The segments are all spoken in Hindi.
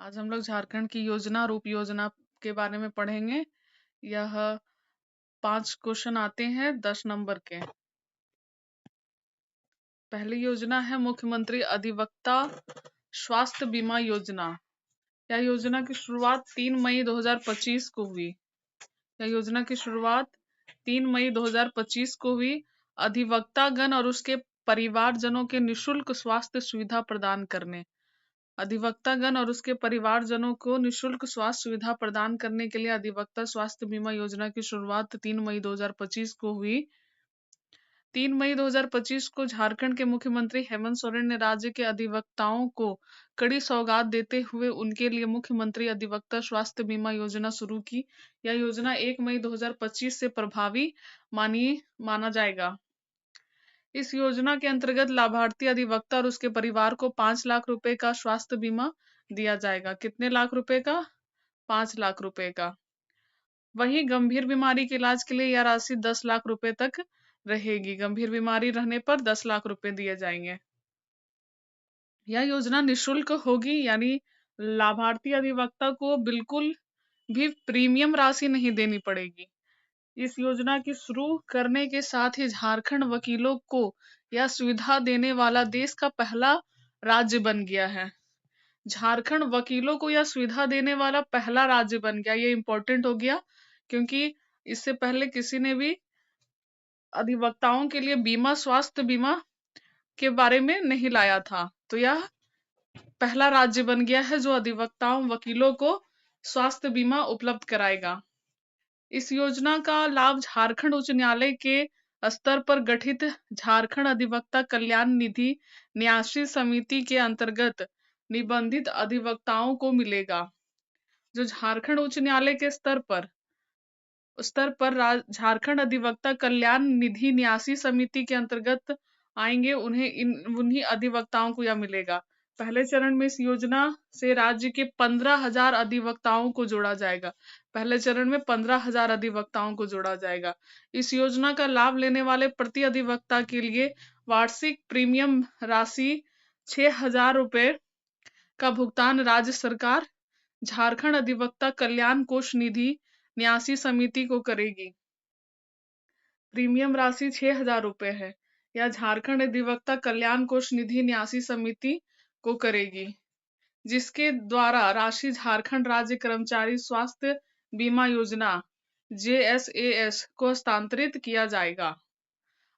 आज हम लोग झारखंड की योजना और उप योजना के बारे में पढ़ेंगे। यह 5 क्वेश्चन आते हैं 10 नंबर के। पहली योजना है मुख्यमंत्री अधिवक्ता स्वास्थ्य बीमा योजना। यह योजना की शुरुआत 3 मई 2025 को हुई। यह योजना की शुरुआत 3 मई 2025 को हुई। अधिवक्तागण और उसके परिवारजनों के निशुल्क स्वास्थ्य सुविधा प्रदान करने। अधिवक्तागण और उसके परिवारजनों को निशुल्क स्वास्थ्य सुविधा प्रदान करने के लिए अधिवक्ता स्वास्थ्य बीमा योजना की शुरुआत 3 मई 2025 को हुई। 3 मई 2025 को झारखंड के मुख्यमंत्री हेमंत सोरेन ने राज्य के अधिवक्ताओं को कड़ी सौगात देते हुए उनके लिए मुख्यमंत्री अधिवक्ता स्वास्थ्य बीमा योजना शुरू की। यह योजना 1 मई 2025 से प्रभावी माना जाएगा। इस योजना के अंतर्गत लाभार्थी अधिवक्ता और उसके परिवार को 5 लाख रुपए का स्वास्थ्य बीमा दिया जाएगा। कितने लाख रुपए का? 5 लाख रुपए का। वहीं गंभीर बीमारी के इलाज के लिए यह राशि 10 लाख रुपए तक रहेगी। गंभीर बीमारी रहने पर 10 लाख रुपए दिए जाएंगे। यह योजना निशुल्क होगी, यानी लाभार्थी अधिवक्ता को बिल्कुल भी प्रीमियम राशि नहीं देनी पड़ेगी। इस योजना की शुरू करने के साथ ही झारखंड वकीलों को यह सुविधा देने वाला देश का पहला राज्य बन गया है। झारखंड वकीलों को यह सुविधा देने वाला पहला राज्य बन गया। ये इंपॉर्टेंट हो गया क्योंकि इससे पहले किसी ने भी अधिवक्ताओं के लिए बीमा, स्वास्थ्य बीमा के बारे में नहीं लाया था। तो यह पहला राज्य बन गया है जो अधिवक्ताओं, वकीलों को स्वास्थ्य बीमा उपलब्ध कराएगा। इस योजना का लाभ झारखंड उच्च न्यायालय के स्तर पर गठित झारखंड अधिवक्ता कल्याण निधि न्यासी समिति के अंतर्गत निबंधित अधिवक्ताओं को मिलेगा। जो झारखंड उच्च न्यायालय के स्तर पर झारखंड अधिवक्ता कल्याण निधि न्यासी समिति के अंतर्गत आएंगे, उन्हीं अधिवक्ताओं को यह मिलेगा। पहले चरण में इस योजना से राज्य के 15,000 अधिवक्ताओं को जोड़ा जाएगा। पहले चरण में 15,000 अधिवक्ताओं को जोड़ा जाएगा। इस योजना का लाभ लेने वाले प्रति अधिवक्ता के लिए वार्षिक प्रीमियम राशि 6,000 रुपए का भुगतान राज्य सरकार झारखंड अधिवक्ता कल्याण कोष निधि न्यासी समिति को करेगी। प्रीमियम राशि 6,000 रुपए है। यह झारखंड अधिवक्ता कल्याण कोष निधि न्यासी समिति को करेगी, जिसके द्वारा राशि झारखंड राज्य कर्मचारी स्वास्थ्य बीमा योजना JSAS को हस्तांतरित किया जाएगा।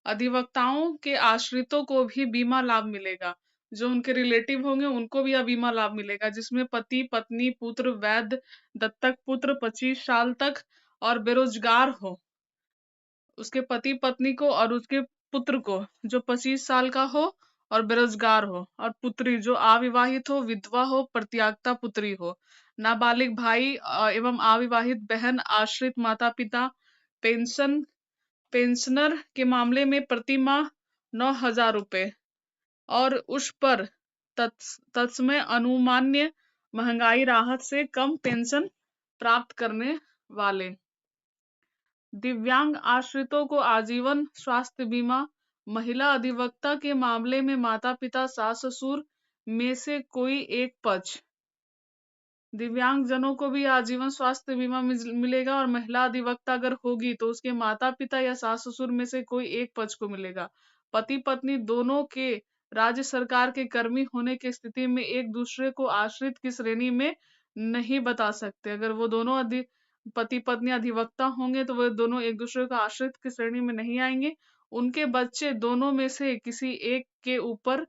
अधिवक्ताओं के आश्रितों को भी बीमा लाभ मिलेगा। जो उनके रिलेटिव होंगे उनको भी यह बीमा लाभ मिलेगा, जिसमें पति, पत्नी, पुत्र, वैध, दत्तक पुत्र 25 साल तक और बेरोजगार हो, उसके पति पत्नी को और उसके पुत्र को जो 25 साल का हो और बेरोजगार हो, और पुत्री जो अविवाहित हो, विधवा हो, परित्यक्ता पुत्री हो, नाबालिग भाई एवं अविवाहित बहन, आश्रित माता पिता, पेंशनर के मामले में प्रति माह 9,000 रुपए और उस पर तत्समय अनुमान्य महंगाई राहत से कम पेंशन प्राप्त करने वाले। दिव्यांग आश्रितों को आजीवन स्वास्थ्य बीमा। महिला अधिवक्ता के मामले में माता पिता, सास ससुर में से कोई एक पक्ष। दिव्यांग जनों को भी आजीवन स्वास्थ्य बीमा मिलेगा, और महिला अधिवक्ता अगर होगी तो उसके माता पिता या सास ससुर में से कोई एक पक्ष को मिलेगा। पति पत्नी दोनों के राज्य सरकार के कर्मी होने की स्थिति में एक दूसरे को आश्रित की श्रेणी में नहीं बता सकते। अगर वो दोनों पति पत्नी अधिवक्ता होंगे तो वो दोनों एक दूसरे को आश्रित की श्रेणी में नहीं आएंगे। उनके बच्चे दोनों में से किसी एक के ऊपर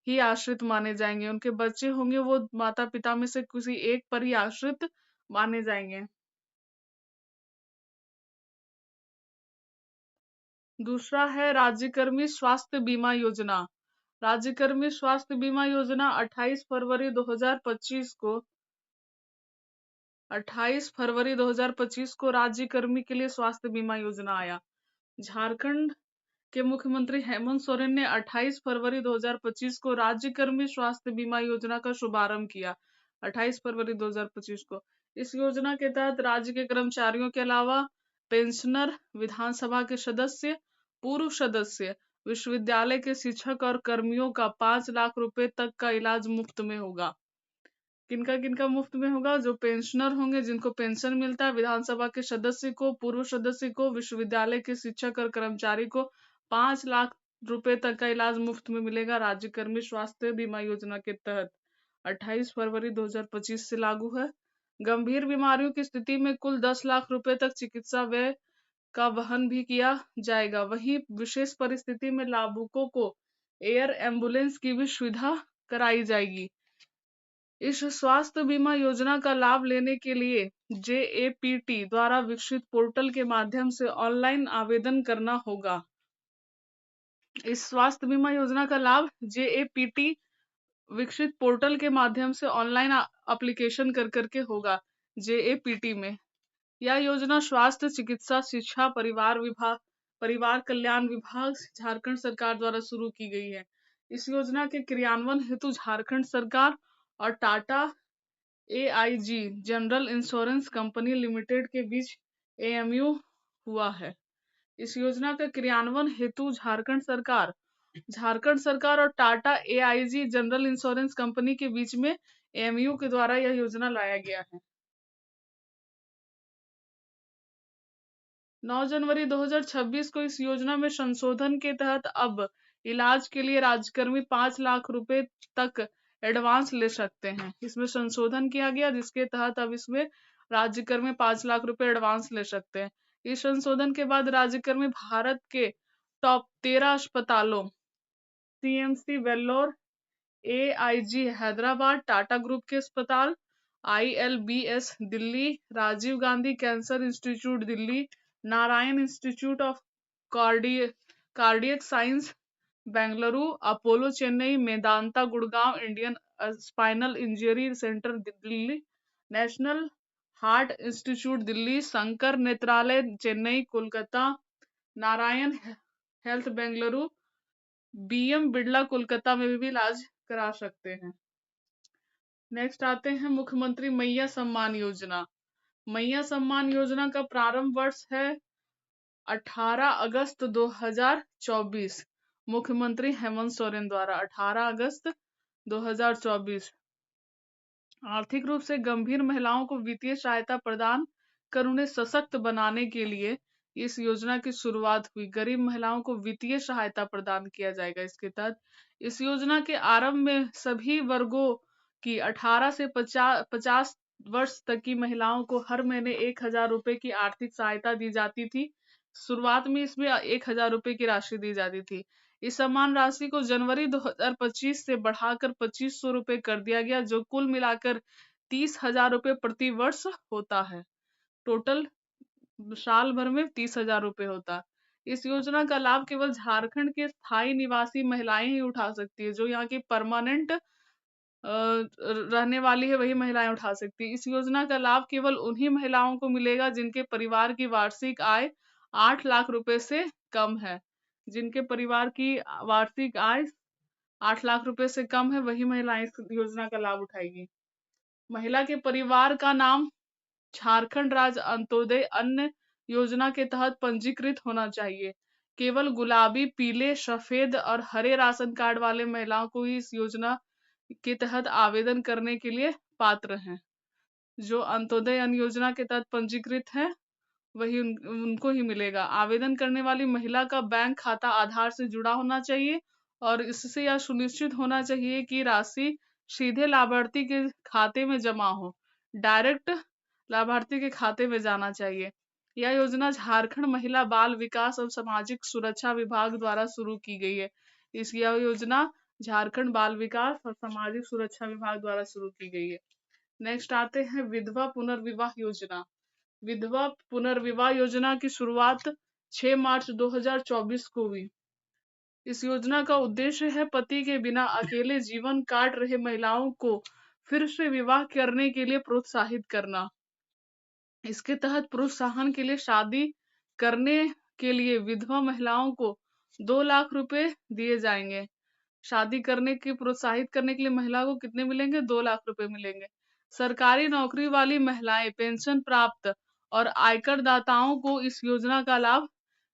ही आश्रित माने जाएंगे। उनके बच्चे होंगे वो माता पिता में से किसी एक पर ही आश्रित माने जाएंगे। दूसरा है राज्यकर्मी स्वास्थ्य बीमा योजना। राज्यकर्मी स्वास्थ्य बीमा योजना 28 फरवरी 2025 को 28 फरवरी 2025 को राज्यकर्मी के लिए स्वास्थ्य बीमा योजना आया। झारखंड के मुख्यमंत्री हेमंत सोरेन ने 28 फरवरी 2025 को राज्यकर्मी स्वास्थ्य बीमा योजना का शुभारंभ किया। 28 फरवरी 2025 को इस योजना के तहत राज्य के कर्मचारियों के अलावा पेंशनर, विधानसभा के सदस्य, पूर्व सदस्य, विश्वविद्यालय के शिक्षक और कर्मियों का 5 लाख रुपए तक का इलाज मुफ्त में होगा। किनका किनका मुफ्त में होगा? जो पेंशनर होंगे, जिनको पेंशन मिलता है, विधानसभा के सदस्य को, पूर्व सदस्य को, विश्वविद्यालय के शिक्षक और कर्मचारी को 5 लाख रुपए तक का इलाज मुफ्त में मिलेगा राज्यकर्मी स्वास्थ्य बीमा योजना के तहत। 28 फरवरी 2025 से लागू है। गंभीर बीमारियों की स्थिति में कुल 10 लाख रुपए तक चिकित्सा व्यय का वहन भी किया जाएगा। वहीं विशेष परिस्थिति में लाभुकों को एयर एम्बुलेंस की भी सुविधा कराई जाएगी। इस स्वास्थ्य बीमा योजना का लाभ लेने के लिए JAPT द्वारा विकसित पोर्टल के माध्यम से ऑनलाइन आवेदन करना होगा। इस स्वास्थ्य बीमा योजना का लाभ JAPT विकसित पोर्टल के माध्यम से ऑनलाइन एप्लीकेशन कर करके होगा JAPT में। यह योजना स्वास्थ्य, चिकित्सा, शिक्षा, परिवार कल्याण विभाग झारखंड सरकार द्वारा शुरू की गई है। इस योजना के क्रियान्वयन हेतु झारखंड सरकार और Tata AIG general insurance company limited के बीच AMU हुआ है। इस योजना के क्रियान्वयन हेतु झारखंड सरकार और Tata AIG general insurance company के बीच में AMU के द्वारा यह योजना लाया गया है। 9 जनवरी 2026 को इस योजना में संशोधन के तहत अब इलाज के लिए राज्यकर्मी 5 लाख रुपए तक एडवांस ले सकते हैं। इसमें संशोधन किया गया, जिसके तहत अब इसमें राज्यकर्मी 5 लाख रुपए एडवांस ले सकते हैं। इस संशोधन के बाद राज्यकर्मी भारत के टॉप 13 अस्पतालों CMC Vellore, AIG Hyderabad, Tata group के अस्पताल, ILBS Delhi, Rajiv Gandhi cancer institute Delhi, Narayana institute of cardiac science Bengaluru, Apollo Chennai, Medanta Gurgaon, Indian spinal injury centre Delhi, national heart institute Delhi, Shankar Netralaya Chennai, Kolkata, Narayana health Bengaluru, BM Birla Kolkata में भी इलाज करा सकते हैं। नेक्स्ट आते हैं मुख्यमंत्री मैया सम्मान योजना। मैया सम्मान योजना का प्रारंभ वर्ष है 18 अगस्त 2024। मुख्यमंत्री हेमंत सोरेन द्वारा 18 अगस्त 2024 आर्थिक रूप से गंभीर महिलाओं को वित्तीय सहायता प्रदान कर उन्हें सशक्त बनाने के लिए इस योजना की शुरुआत हुई। गरीब महिलाओं को वित्तीय सहायता प्रदान किया जाएगा। इसके तहत इस योजना के आरंभ में सभी वर्गों की 18 से 50 वर्ष तक की महिलाओं को हर महीने 1000 रुपए की आर्थिक सहायता दी जाती थी। शुरुआत में इसमें 1000 रुपए की राशि दी जाती थी। इस सम्मान राशि को जनवरी 2025 से बढ़ाकर 2500 रुपए कर दिया गया, जो कुल मिलाकर 30,000 रुपए प्रति वर्ष होता है। टोटल साल भर में 30,000 रुपए होता है। इस योजना का लाभ केवल झारखंड के स्थायी निवासी महिलाएं ही उठा सकती है। जो यहाँ की परमानेंट रहने वाली है, वही महिलाएं उठा सकती है। इस योजना का लाभ केवल उन्हीं महिलाओं को मिलेगा जिनके परिवार की वार्षिक आय 8 लाख रुपए से कम है। जिनके परिवार की वार्षिक आय 8 लाख रुपए से कम है, वही महिलाएं इस योजना का लाभ उठाएगी। महिला के परिवार का नाम झारखंड राज्य अंत्योदय अन्न योजना के तहत पंजीकृत होना चाहिए। केवल गुलाबी, पीले, सफेद और हरे राशन कार्ड वाले महिलाओं को ही इस योजना के तहत आवेदन करने के लिए पात्र हैं। जो अंत्योदय अन्न योजना के तहत पंजीकृत है, वही उनको ही मिलेगा। आवेदन करने वाली महिला का बैंक खाता आधार से जुड़ा होना चाहिए और इससे यह सुनिश्चित होना चाहिए कि राशि सीधे लाभार्थी के खाते में जमा हो। डायरेक्ट लाभार्थी के खाते में जाना चाहिए। यह योजना झारखंड महिला बाल विकास और सामाजिक सुरक्षा विभाग द्वारा शुरू की गई है। यह योजना झारखंड बाल विकास और सामाजिक सुरक्षा विभाग द्वारा शुरू की गई है। नेक्स्ट आते हैं विधवा पुनर्विवाह योजना। विधवा पुनर्विवाह योजना की शुरुआत 6 मार्च 2024 को हुई। इस योजना का उद्देश्य है पति के बिना अकेले जीवन काट रहे महिलाओं को फिर से विवाह करने के लिए प्रोत्साहित करना। इसके तहत प्रोत्साहन के लिए शादी करने के लिए विधवा महिलाओं को 2 लाख रुपए दिए जाएंगे। शादी करने की प्रोत्साहित करने के लिए महिला को कितने मिलेंगे? 2 लाख रुपए मिलेंगे। सरकारी नौकरी वाली महिलाएं, पेंशन प्राप्त और आयकर दाताओं को इस योजना का लाभ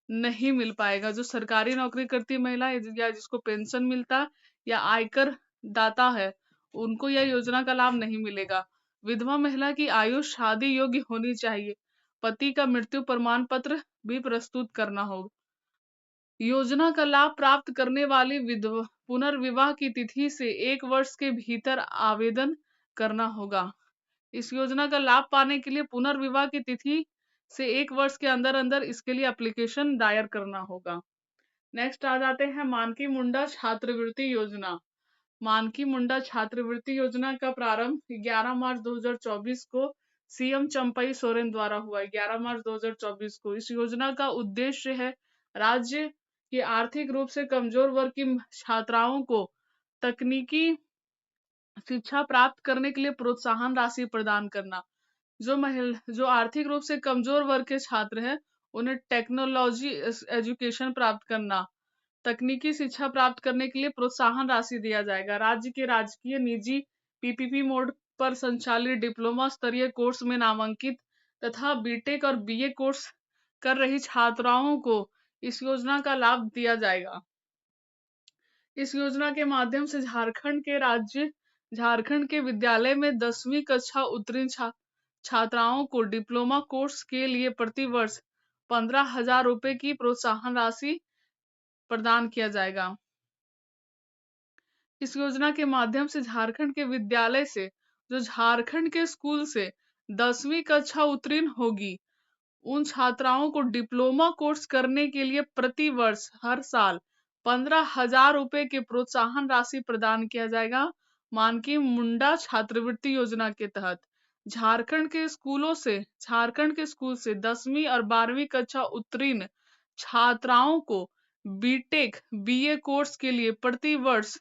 नहीं मिल पाएगा। जो सरकारी नौकरी करती महिला या जिसको पेंशन मिलता या आयकर दाता है, उनको यह योजना का लाभ नहीं मिलेगा। विधवा महिला की आयु शादी योग्य होनी चाहिए। पति का मृत्यु प्रमाण पत्र भी प्रस्तुत करना होगा। योजना का लाभ प्राप्त करने वाली विधवा पुनर्विवाह की तिथि से 1 वर्ष के भीतर आवेदन करना होगा। इस योजना का लाभ पाने के लिए पुनर्विवाह की तिथि से 1 वर्ष के अंदर अंदर इसके लिए एप्लीकेशन दायर करना होगा। नेक्स्ट आ जाते हैं मानकी मुंडा छात्रवृत्ति योजना। मानकी मुंडा छात्रवृत्ति योजना का प्रारंभ 11 मार्च 2024 को सीएम चंपई सोरेन द्वारा हुआ है। 11 मार्च 2024 को इस योजना का उद्देश्य है राज्य के आर्थिक रूप से कमजोर वर्ग की छात्राओं को तकनीकी शिक्षा प्राप्त करने के लिए प्रोत्साहन राशि प्रदान करना। जो आर्थिक रूप से कमजोर वर्ग के छात्र हैं उन्हें टेक्नोलॉजी एजुकेशन प्राप्त करना, तकनीकी शिक्षा प्राप्त करने के लिए प्रोत्साहन राशि दिया जाएगा। राज्य के राजकीय निजी पीपीपी मोड पर संचालित डिप्लोमा स्तरीय कोर्स में नामांकित तथा बीटेक और बीए कोर्स कर रही छात्राओं को इस योजना का लाभ दिया जाएगा। इस योजना के माध्यम से झारखंड के विद्यालय में 10वीं कक्षा उत्तीर्ण छात्राओं को डिप्लोमा कोर्स के लिए प्रतिवर्ष 15,000 रुपए की प्रोत्साहन राशि प्रदान किया जाएगा। इस योजना के माध्यम से झारखंड के विद्यालय से जो झारखंड के स्कूल से 10वीं कक्षा उत्तीर्ण होगी उन छात्राओं को डिप्लोमा कोर्स करने के लिए प्रतिवर्ष हर साल 15,000 रुपए के प्रोत्साहन राशि प्रदान किया जाएगा। मानकी मुंडा छात्रवृत्ति योजना के तहत झारखंड के स्कूल से 10वीं और 12वीं कक्षा उत्तीर्ण छात्राओं को बीटेक बीए कोर्स के लिए प्रतिवर्ष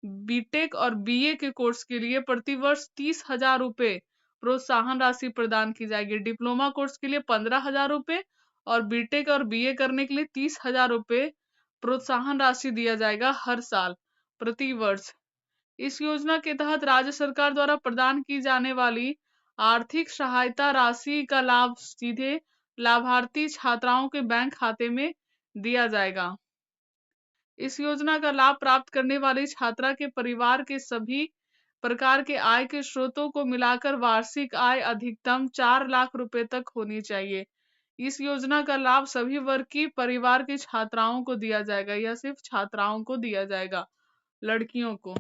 बीटेक और बीए के कोर्स के लिए प्रतिवर्ष 30,000 रुपए प्रोत्साहन राशि प्रदान की जाएगी। डिप्लोमा कोर्स के लिए 15,000 रुपए और बीटेक और बीए करने के लिए 30,000 रुपए प्रोत्साहन राशि दिया जाएगा हर साल प्रति वर्ष। इस योजना के तहत राज्य सरकार द्वारा प्रदान की जाने वाली आर्थिक सहायता राशि का लाभ सीधे लाभार्थी छात्राओं के बैंक खाते में दिया जाएगा। इस योजना का लाभ प्राप्त करने वाली छात्रा के परिवार के सभी प्रकार के आय के स्रोतों को मिलाकर वार्षिक आय अधिकतम 4 लाख रुपए तक होनी चाहिए। इस योजना का लाभ सभी वर्ग की परिवार की छात्राओं को दिया जाएगा। यह सिर्फ छात्राओं को दिया जाएगा, लड़कियों को।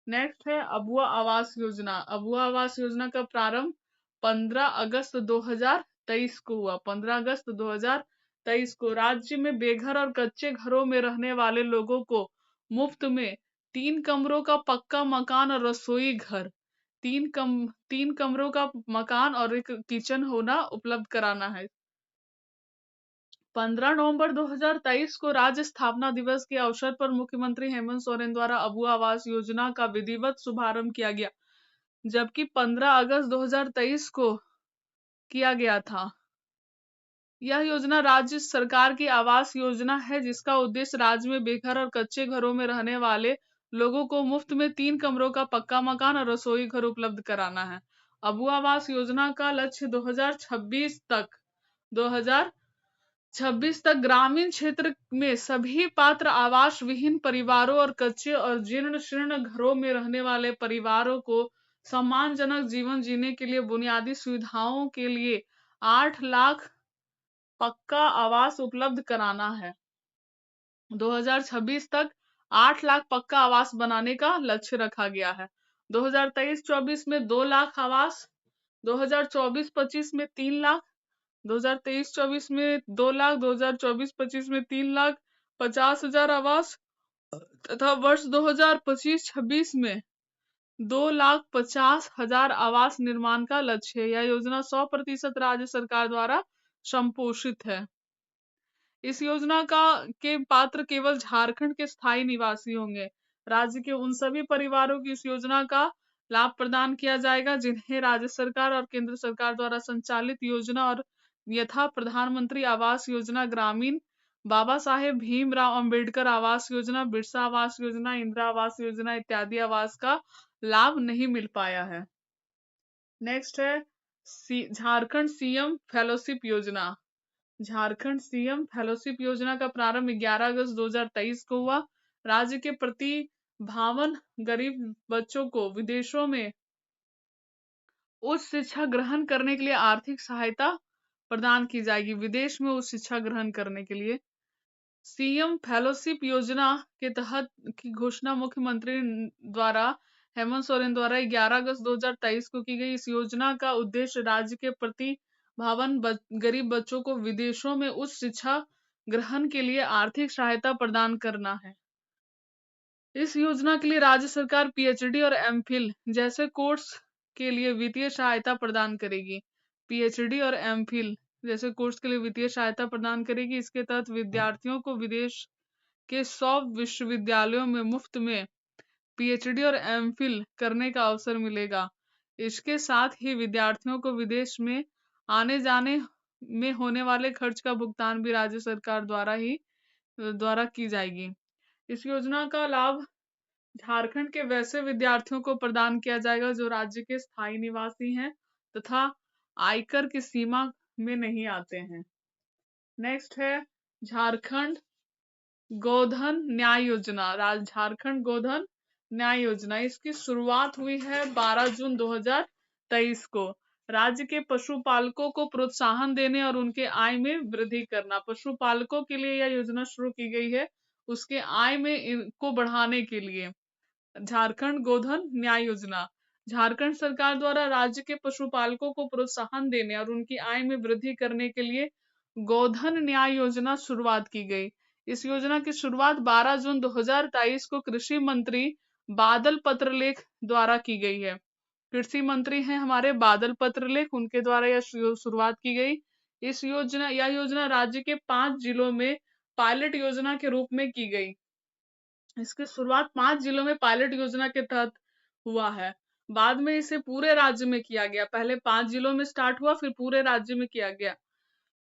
नेक्स्ट है अबुआ आवास योजना। अबुआ आवास योजना का प्रारंभ 15 अगस्त 2023 को हुआ। 15 अगस्त 2023 को राज्य में बेघर और कच्चे घरों में रहने वाले लोगों को मुफ्त में 3 कमरों का पक्का मकान और रसोई घर, 3 कमरों का मकान और एक किचन होना उपलब्ध कराना है। 15 नवंबर 2023 को राज्य स्थापना दिवस के अवसर पर मुख्यमंत्री हेमंत सोरेन द्वारा अबुआ आवास योजना का विधिवत शुभारंभ किया गया, जबकि 15 अगस्त 2023 को किया गया था। यह योजना राज्य सरकार की आवास योजना है जिसका उद्देश्य राज्य में बेघर और कच्चे घरों में रहने वाले लोगों को मुफ्त में 3 कमरों का पक्का मकान और रसोई घर उपलब्ध कराना है। अबुआ आवास योजना का लक्ष्य 2026 तक ग्रामीण क्षेत्र में सभी पात्र आवास विहीन परिवारों और कच्चे और जीर्ण शीर्ण घरों में रहने वाले परिवारों को सम्मानजनक जीवन जीने के लिए बुनियादी सुविधाओं के लिए 8 लाख पक्का आवास उपलब्ध कराना है। 2026 तक 8 लाख पक्का आवास बनाने का लक्ष्य रखा गया है। 2023-24 में 2 लाख आवास, 2024-25 में 3 लाख, 2023-24 में 2 लाख, 2024-25 में 3,50,000 आवास तथा वर्ष 2025-26 में 2,50,000 आवास निर्माण का लक्ष्य है। यह योजना 100% राज्य सरकार द्वारा संपोषित है। इस योजना के पात्र केवल झारखंड के स्थायी निवासी होंगे। राज्य के उन सभी परिवारों की इस योजना का लाभ प्रदान किया जाएगा जिन्हें राज्य सरकार और केंद्र सरकार द्वारा संचालित योजना और यथा प्रधानमंत्री आवास योजना ग्रामीण, बाबा साहेब भीमराव अंबेडकर आवास योजना, बिरसा आवास योजना, इंदिरा आवास योजना इत्यादि आवास का लाभ नहीं मिल पाया है। नेक्स्ट है झारखंड सीएम फेलोशिप योजना। झारखंड सीएम फेलोशिप योजना का प्रारंभ 11 अगस्त 2023 को हुआ। राज्य के प्रति 52 गरीब बच्चों को विदेशों में उच्च शिक्षा ग्रहण करने के लिए आर्थिक सहायता प्रदान की जाएगी। विदेश में उच्च शिक्षा ग्रहण करने के लिए सीएम फेलोशिप योजना के तहत की घोषणा मुख्यमंत्री द्वारा हेमंत सोरेन द्वारा 11 अगस्त 2023 को की गई। इस योजना का उद्देश्य राज्य के प्रतिभावान गरीब बच्चों को विदेशों में उच्च शिक्षा ग्रहण के लिए आर्थिक सहायता प्रदान करना है। इस योजना के लिए राज्य सरकार पीएचडी और एमफिल जैसे कोर्स के लिए वित्तीय सहायता प्रदान करेगी। पीएचडी और एमफिल जैसे कोर्स के लिए वित्तीय सहायता प्रदान करेगी। इसके तहत विद्यार्थियों को विदेश के 100 विश्वविद्यालयों में मुफ्त में पीएचडी और एमफिल करने का अवसर मिलेगा। इसके साथ ही विद्यार्थियों को विदेश में आने जाने में होने वाले खर्च का भुगतान भी राज्य सरकार द्वारा की जाएगी। इस योजना का लाभ झारखंड के वैसे विद्यार्थियों को प्रदान किया जाएगा जो राज्य के स्थायी निवासी हैं तथा आयकर की सीमा में नहीं आते हैं। नेक्स्ट है झारखंड गोधन न्याय योजना। झारखंड गोधन न्याय योजना, इसकी शुरुआत हुई है 12 जून 2023 को। राज्य के पशुपालकों को प्रोत्साहन देने और उनके आय में वृद्धि करना। पशुपालकों के लिए यह योजना शुरू की गई है, उसके आय में इनको बढ़ाने के लिए। झारखंड गोधन न्याय योजना झारखंड सरकार द्वारा राज्य के पशुपालकों को प्रोत्साहन देने और उनकी आय में वृद्धि करने के लिए गोधन न्याय योजना शुरुआत की गई। इस योजना की शुरुआत 12 जून 2023 को कृषि मंत्री बादल पत्रलेख द्वारा की गई है। कृषि मंत्री हैं हमारे बादल पत्रलेख, उनके द्वारा यह शुरुआत की गई। यह योजना राज्य के 5 जिलों में पायलट योजना के रूप में की गई। इसकी शुरुआत 5 जिलों में पायलट योजना के तहत हुआ है, बाद में इसे पूरे राज्य में किया गया। पहले 5 जिलों में स्टार्ट हुआ, फिर पूरे राज्य में किया गया।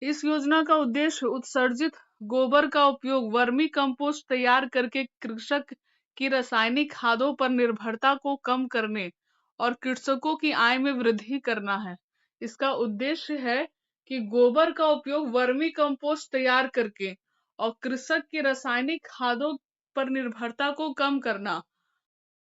इस योजना का उद्देश्य उत्सर्जित गोबर का उपयोग वर्मी कंपोस्ट तैयार करके कृषक की रासायनिक खादों पर निर्भरता को कम करने और कृषकों की आय में वृद्धि करना है। इसका उद्देश्य है कि गोबर का उपयोग वर्मी कंपोस्ट तैयार करके और कृषक की रासायनिक खादों पर निर्भरता को कम करना।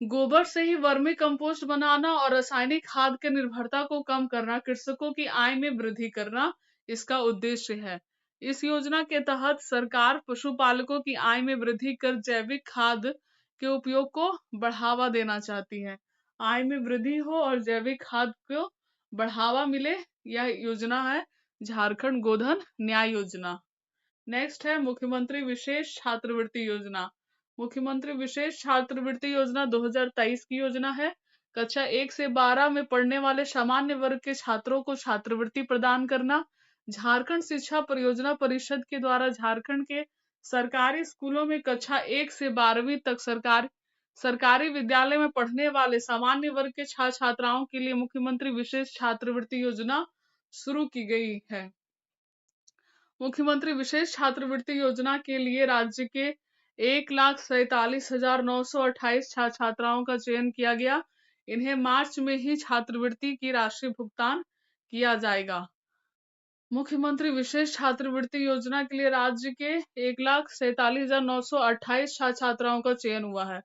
गोबर से ही वर्मी कंपोस्ट बनाना और रासायनिक खाद के निर्भरता को कम करना, कृषकों की आय में वृद्धि करना इसका उद्देश्य है। इस योजना के तहत सरकार पशुपालकों की आय में वृद्धि कर जैविक खाद के उपयोग को बढ़ावा देना चाहती है। आय में वृद्धि हो और जैविक खाद को बढ़ावा मिले, यह योजना है झारखंड गोधन न्याय योजना। नेक्स्ट है मुख्यमंत्री विशेष छात्रवृत्ति योजना। मुख्यमंत्री विशेष छात्रवृत्ति योजना 2023 की योजना है। कक्षा 1 से 12 में पढ़ने वाले सामान्य वर्ग के छात्रों को छात्रवृत्ति प्रदान करना। झारखंड शिक्षा परियोजना परिषद के द्वारा झारखंड के सरकारी स्कूलों में कक्षा 1 से 12वीं तक सरकारी विद्यालय में पढ़ने वाले सामान्य वर्ग के छात्र छात्राओं के लिए मुख्यमंत्री विशेष छात्रवृत्ति योजना शुरू की गई है। मुख्यमंत्री विशेष छात्रवृत्ति योजना के लिए राज्य के 1,47,928 छात्र छात्राओं का चयन किया गया। इन्हें मार्च में ही छात्रवृत्ति की राशि भुगतान किया जाएगा। मुख्यमंत्री विशेष छात्रवृत्ति योजना के लिए राज्य के 1,47,928 छात्र छात्राओं का चयन हुआ है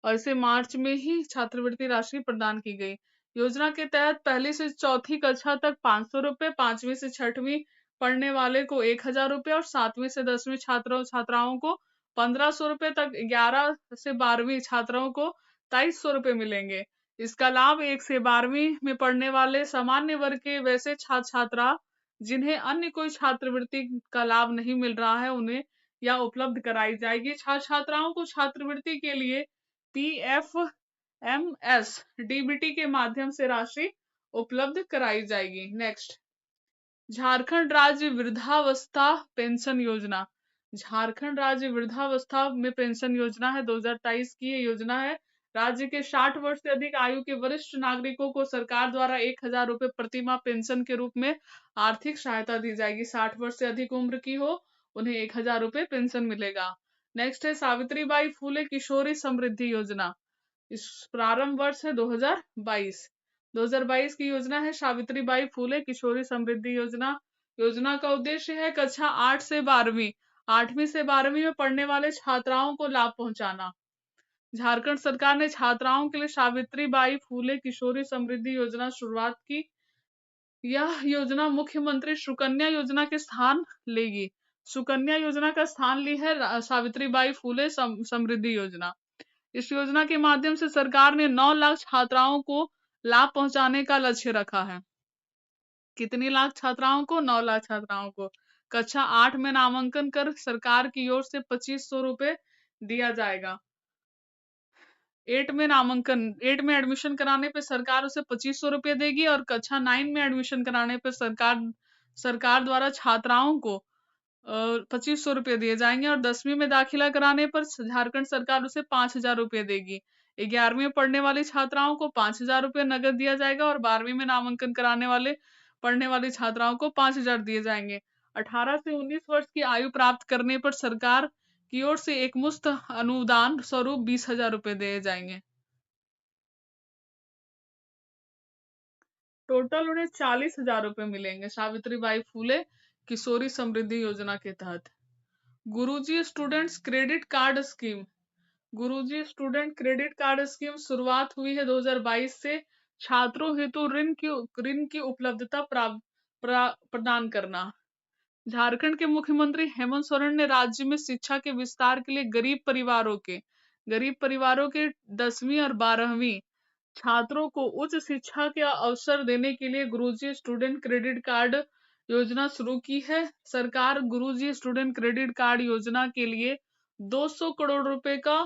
और इसे मार्च में ही छात्रवृत्ति राशि प्रदान की गई। योजना के तहत पहली से चौथी कक्षा तक 500 रुपए, 5वीं से 6वीं पढ़ने वाले को 1,000 रुपए और 7वीं से 10वीं छात्राओं को 1,500 रुपए तक, 11 से 12वीं छात्राओं को 2,200 रुपए मिलेंगे। इसका लाभ 1 से 12वीं में पढ़ने वाले सामान्य वर्ग के वैसे छात्र छात्रा जिन्हें अन्य कोई छात्रवृत्ति का लाभ नहीं मिल रहा है, उन्हें यह उपलब्ध कराई जाएगी। छात्र छात्राओं को छात्रवृत्ति के लिए PFMS DBT के माध्यम से राशि उपलब्ध कराई जाएगी। नेक्स्ट, झारखंड राज्य वृद्धावस्था पेंशन योजना। झारखंड राज्य वृद्धावस्था में पेंशन योजना है, 2023 की ये योजना है। राज्य के 60 वर्ष से अधिक आयु के वरिष्ठ नागरिकों को सरकार द्वारा 1,000 रुपए प्रतिमाह पेंशन के रूप में आर्थिक सहायता दी जाएगी। 60 वर्ष से अधिक उम्र की हो, उन्हें 1,000 रुपए पेंशन मिलेगा। नेक्स्ट है सावित्रीबाई फूले किशोरी समृद्धि योजना। इस प्रारंभ वर्ष है 2022। 2022 की योजना है सावित्रीबाई फूले किशोरी समृद्धि योजना। योजना का उद्देश्य है कक्षा 8 से 12वीं, 8वीं से 12वीं में पढ़ने वाले छात्राओं को लाभ पहुंचाना। झारखंड सरकार ने छात्राओं के लिए सावित्री बाई फूले किशोरी समृद्धि योजना शुरुआत की। यह योजना मुख्यमंत्री सुकन्या योजना के स्थान लेगी। सुकन्या योजना का स्थान ली है सावित्री बाई फूले समृद्धि योजना। इस योजना के माध्यम से सरकार ने 9 लाख छात्राओं को लाभ पहुंचाने का लक्ष्य रखा है। कितनी लाख छात्राओं को? 9 लाख छात्राओं को। कक्षा 8 में नामांकन कर सरकार की ओर से 2500 रुपए दिया जाएगा। 8 में एडमिशन कराने पे सरकार उसे 2500 रुपये देगी और कक्षा 9 में एडमिशन कराने पे सरकार द्वारा छात्राओं को 2500 रुपये दिए जाएंगे और 10वीं में दाखिला कराने पर झारखंड सरकार उसे 5000 रुपये देगी। 11वीं में पढ़ने वाली छात्राओं को 5000 रुपये नगद दिया जाएगा और 12वीं में नामांकन कराने पढ़ने वाली छात्राओं को 5000 दिए जाएंगे। 18 से 19 वर्ष की आयु प्राप्त करने पर सरकार की ओर से एक मुफ्त अनुदान स्वरूप 20,000 रुपये दिए जाएंगे। टोटल उन्हें 40,000 रुपये मिलेंगे सावित्री बाई फूले किशोरी समृद्धि योजना के तहत। गुरुजी स्टूडेंट्स क्रेडिट कार्ड स्कीम। गुरुजी स्टूडेंट क्रेडिट कार्ड स्कीम शुरुआत हुई है 2022 से। छात्रों हेतु ऋण की उपलब्धता प्रदान करना। झारखंड के मुख्यमंत्री हेमंत सोरेन ने राज्य में शिक्षा के विस्तार के लिए गरीब परिवारों के 10वीं और 12वीं छात्रों को उच्च शिक्षा के अवसर देने के लिए गुरुजी स्टूडेंट क्रेडिट कार्ड योजना शुरू की है। सरकार गुरुजी स्टूडेंट क्रेडिट कार्ड योजना के लिए 200 करोड़ रुपए का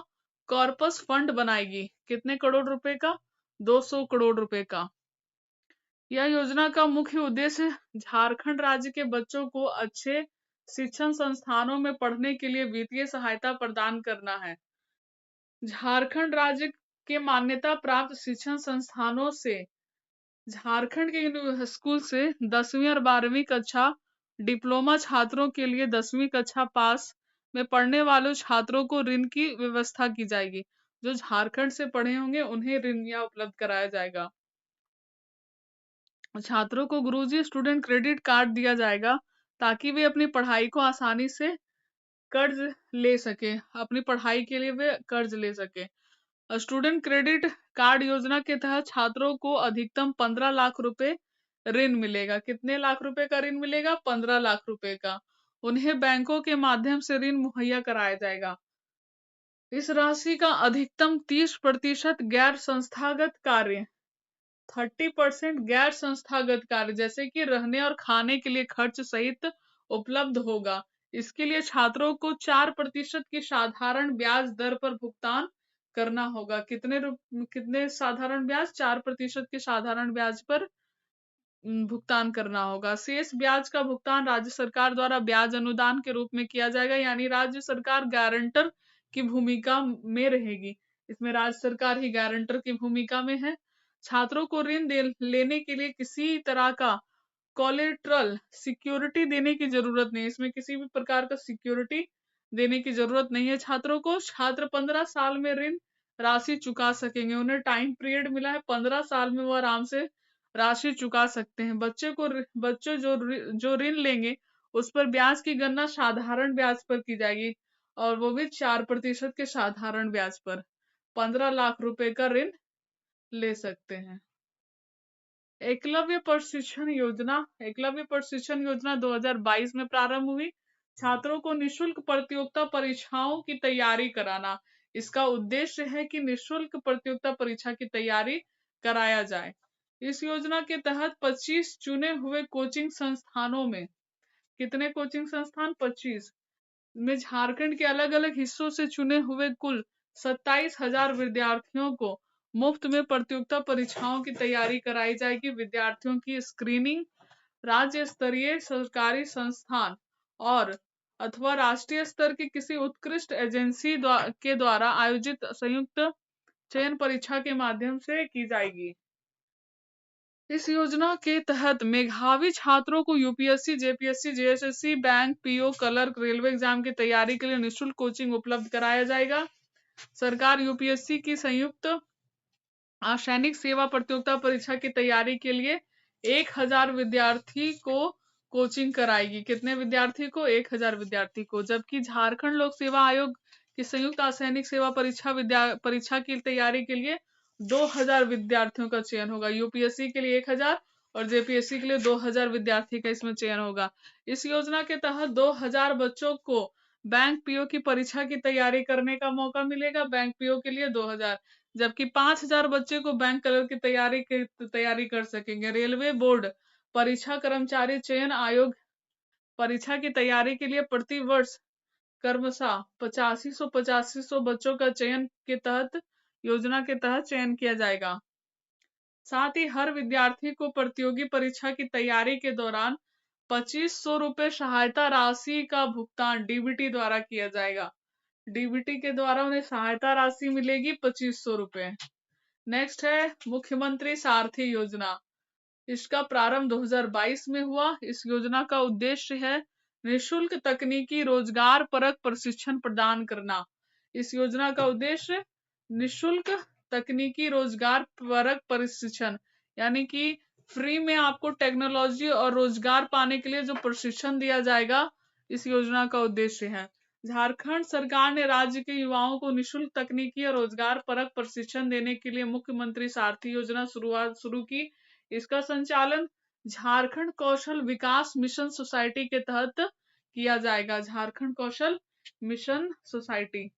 कॉर्पस फंड बनाएगी। कितने करोड़ रुपए का? 200 करोड़ रुपए का। यह योजना का मुख्य उद्देश्य झारखंड राज्य के बच्चों को अच्छे शिक्षण संस्थानों में पढ़ने के लिए वित्तीय सहायता प्रदान करना है। झारखंड राज्य के मान्यता प्राप्त शिक्षण संस्थानों से झारखंड के स्कूल से 10वीं और 12वीं कक्षा डिप्लोमा छात्रों के लिए 10वीं कक्षा पास में पढ़ने वाले छात्रों को ऋण की व्यवस्था की जाएगी। जो झारखंड से पढ़े होंगे उन्हें ऋण या उपलब्ध कराया जाएगा। छात्रों को गुरुजी स्टूडेंट क्रेडिट कार्ड दिया जाएगा ताकि वे अपनी पढ़ाई को आसानी से कर्ज ले सके। अपनी पढ़ाई के लिए वे कर्ज ले सके। स्टूडेंट क्रेडिट कार्ड योजना के तहत छात्रों को अधिकतम 15 लाख रुपए ऋण मिलेगा। कितने लाख रुपए का ऋण मिलेगा? 15 लाख रुपए का। उन्हें बैंकों के माध्यम से ऋण मुहैया कराया जाएगा। इस राशि का अधिकतम 30% गैर संस्थागत कार्य 30% गैर संस्थागत कार्य जैसे कि रहने और खाने के लिए खर्च सहित उपलब्ध होगा। इसके लिए छात्रों को 4% की साधारण ब्याज दर पर भुगतान करना होगा। कितने साधारण ब्याज? 4% के साधारण ब्याज पर भुगतान करना होगा। शेष ब्याज का भुगतान राज्य सरकार द्वारा ब्याज अनुदान के रूप में किया जाएगा, यानी राज्य सरकार गारंटर की भूमिका में रहेगी। इसमें राज्य सरकार ही गारंटर की भूमिका में है। छात्रों को ऋण लेने के लिए किसी तरह का कोलेट्रल सिक्योरिटी देने की जरूरत नहीं है। इसमें किसी भी प्रकार का सिक्योरिटी देने की जरूरत नहीं है। छात्रों को छात्र 15 साल में ऋण राशि चुका सकेंगे। उन्हें टाइम पीरियड मिला है, 15 साल में वो आराम से राशि चुका सकते हैं। बच्चे जो ऋण लेंगे उस पर ब्याज की गणना साधारण ब्याज पर की जाएगी और वो भी 4% के साधारण ब्याज पर। 15 लाख रुपए का ऋण ले सकते हैं। एकलव्य प्रशिक्षण योजना 2022 में प्रारंभ हुई। छात्रों को निशुल्क प्रतियोगिता परीक्षाओं की तैयारी कराना इसका उद्देश्य है कि निशुल्क प्रतियोगिता परीक्षा की तैयारी कराया जाए। इस योजना के तहत 25 चुने हुए कोचिंग संस्थानों में, कितने कोचिंग संस्थान? 25 में झारखंड के अलग अलग हिस्सों से चुने हुए कुल 27,000 विद्यार्थियों को मुफ्त में प्रतियोगिता परीक्षाओं की तैयारी कराई जाएगी। विद्यार्थियों की स्क्रीनिंग राज्य स्तरीय सरकारी संस्थान और अथवा राष्ट्रीय स्तर की किसी उत्कृष्ट एजेंसी के द्वारा आयोजित संयुक्त चयन परीक्षा के माध्यम से की जाएगी। इस योजना के तहत मेधावी छात्रों को UPSC, JPSC, JSSC, bank, PO, clerk, railway exam की तैयारी के लिए निःशुल्क कोचिंग उपलब्ध कराया जाएगा। सरकार यूपीएससी की संयुक्त सैनिक सेवा प्रतियोगिता परीक्षा की तैयारी के लिए 1000 विद्यार्थी को कोचिंग कराएगी। कितने विद्यार्थी को? 1000 विद्यार्थी को। जबकि झारखंड लोक सेवा आयोग कि संयुक्त असैनिक सेवा परीक्षा की तैयारी के लिए 2000 विद्यार्थियों का चयन होगा। यूपीएससी के लिए 1000 और जेपीएससी के लिए 2000 विद्यार्थी का इसमें चयन होगा। इस योजना के तहत 2000 बच्चों को बैंक पीओ की परीक्षा की तैयारी करने का मौका मिलेगा। बैंक पीओ के लिए 2000, जबकि 5000 बच्चे को बैंक क्लर्क की तैयारी कर सकेंगे। रेलवे बोर्ड परीक्षा कर्मचारी चयन आयोग परीक्षा की तैयारी के लिए प्रति वर्ष क्रमशः 8500 बच्चों का चयन के तहत योजना के तहत चयन किया जाएगा। साथ ही हर विद्यार्थी को प्रतियोगी परीक्षा की तैयारी के दौरान 2500 रुपए सहायता राशि का भुगतान डीबीटी द्वारा किया जाएगा। डीबीटी के द्वारा उन्हें सहायता राशि मिलेगी 2500 रुपए। नेक्स्ट है मुख्यमंत्री सारथी योजना। इसका प्रारंभ 2022 में हुआ। इस योजना का उद्देश्य है निःशुल्क तकनीकी रोजगार परक प्रशिक्षण प्रदान करना। इस योजना का उद्देश्य निःशुल्क तकनीकी रोजगार परक प्रशिक्षण, यानी कि फ्री में आपको टेक्नोलॉजी और रोजगार पाने के लिए जो प्रशिक्षण दिया जाएगा, इस योजना का उद्देश्य है। झारखंड सरकार ने राज्य के युवाओं को निःशुल्क तकनीकी और रोजगार परक प्रशिक्षण देने के लिए मुख्यमंत्री सारथी योजना शुरू की। इसका संचालन झारखंड कौशल विकास मिशन सोसाइटी के तहत किया जाएगा। झारखंड कौशल मिशन सोसाइटी।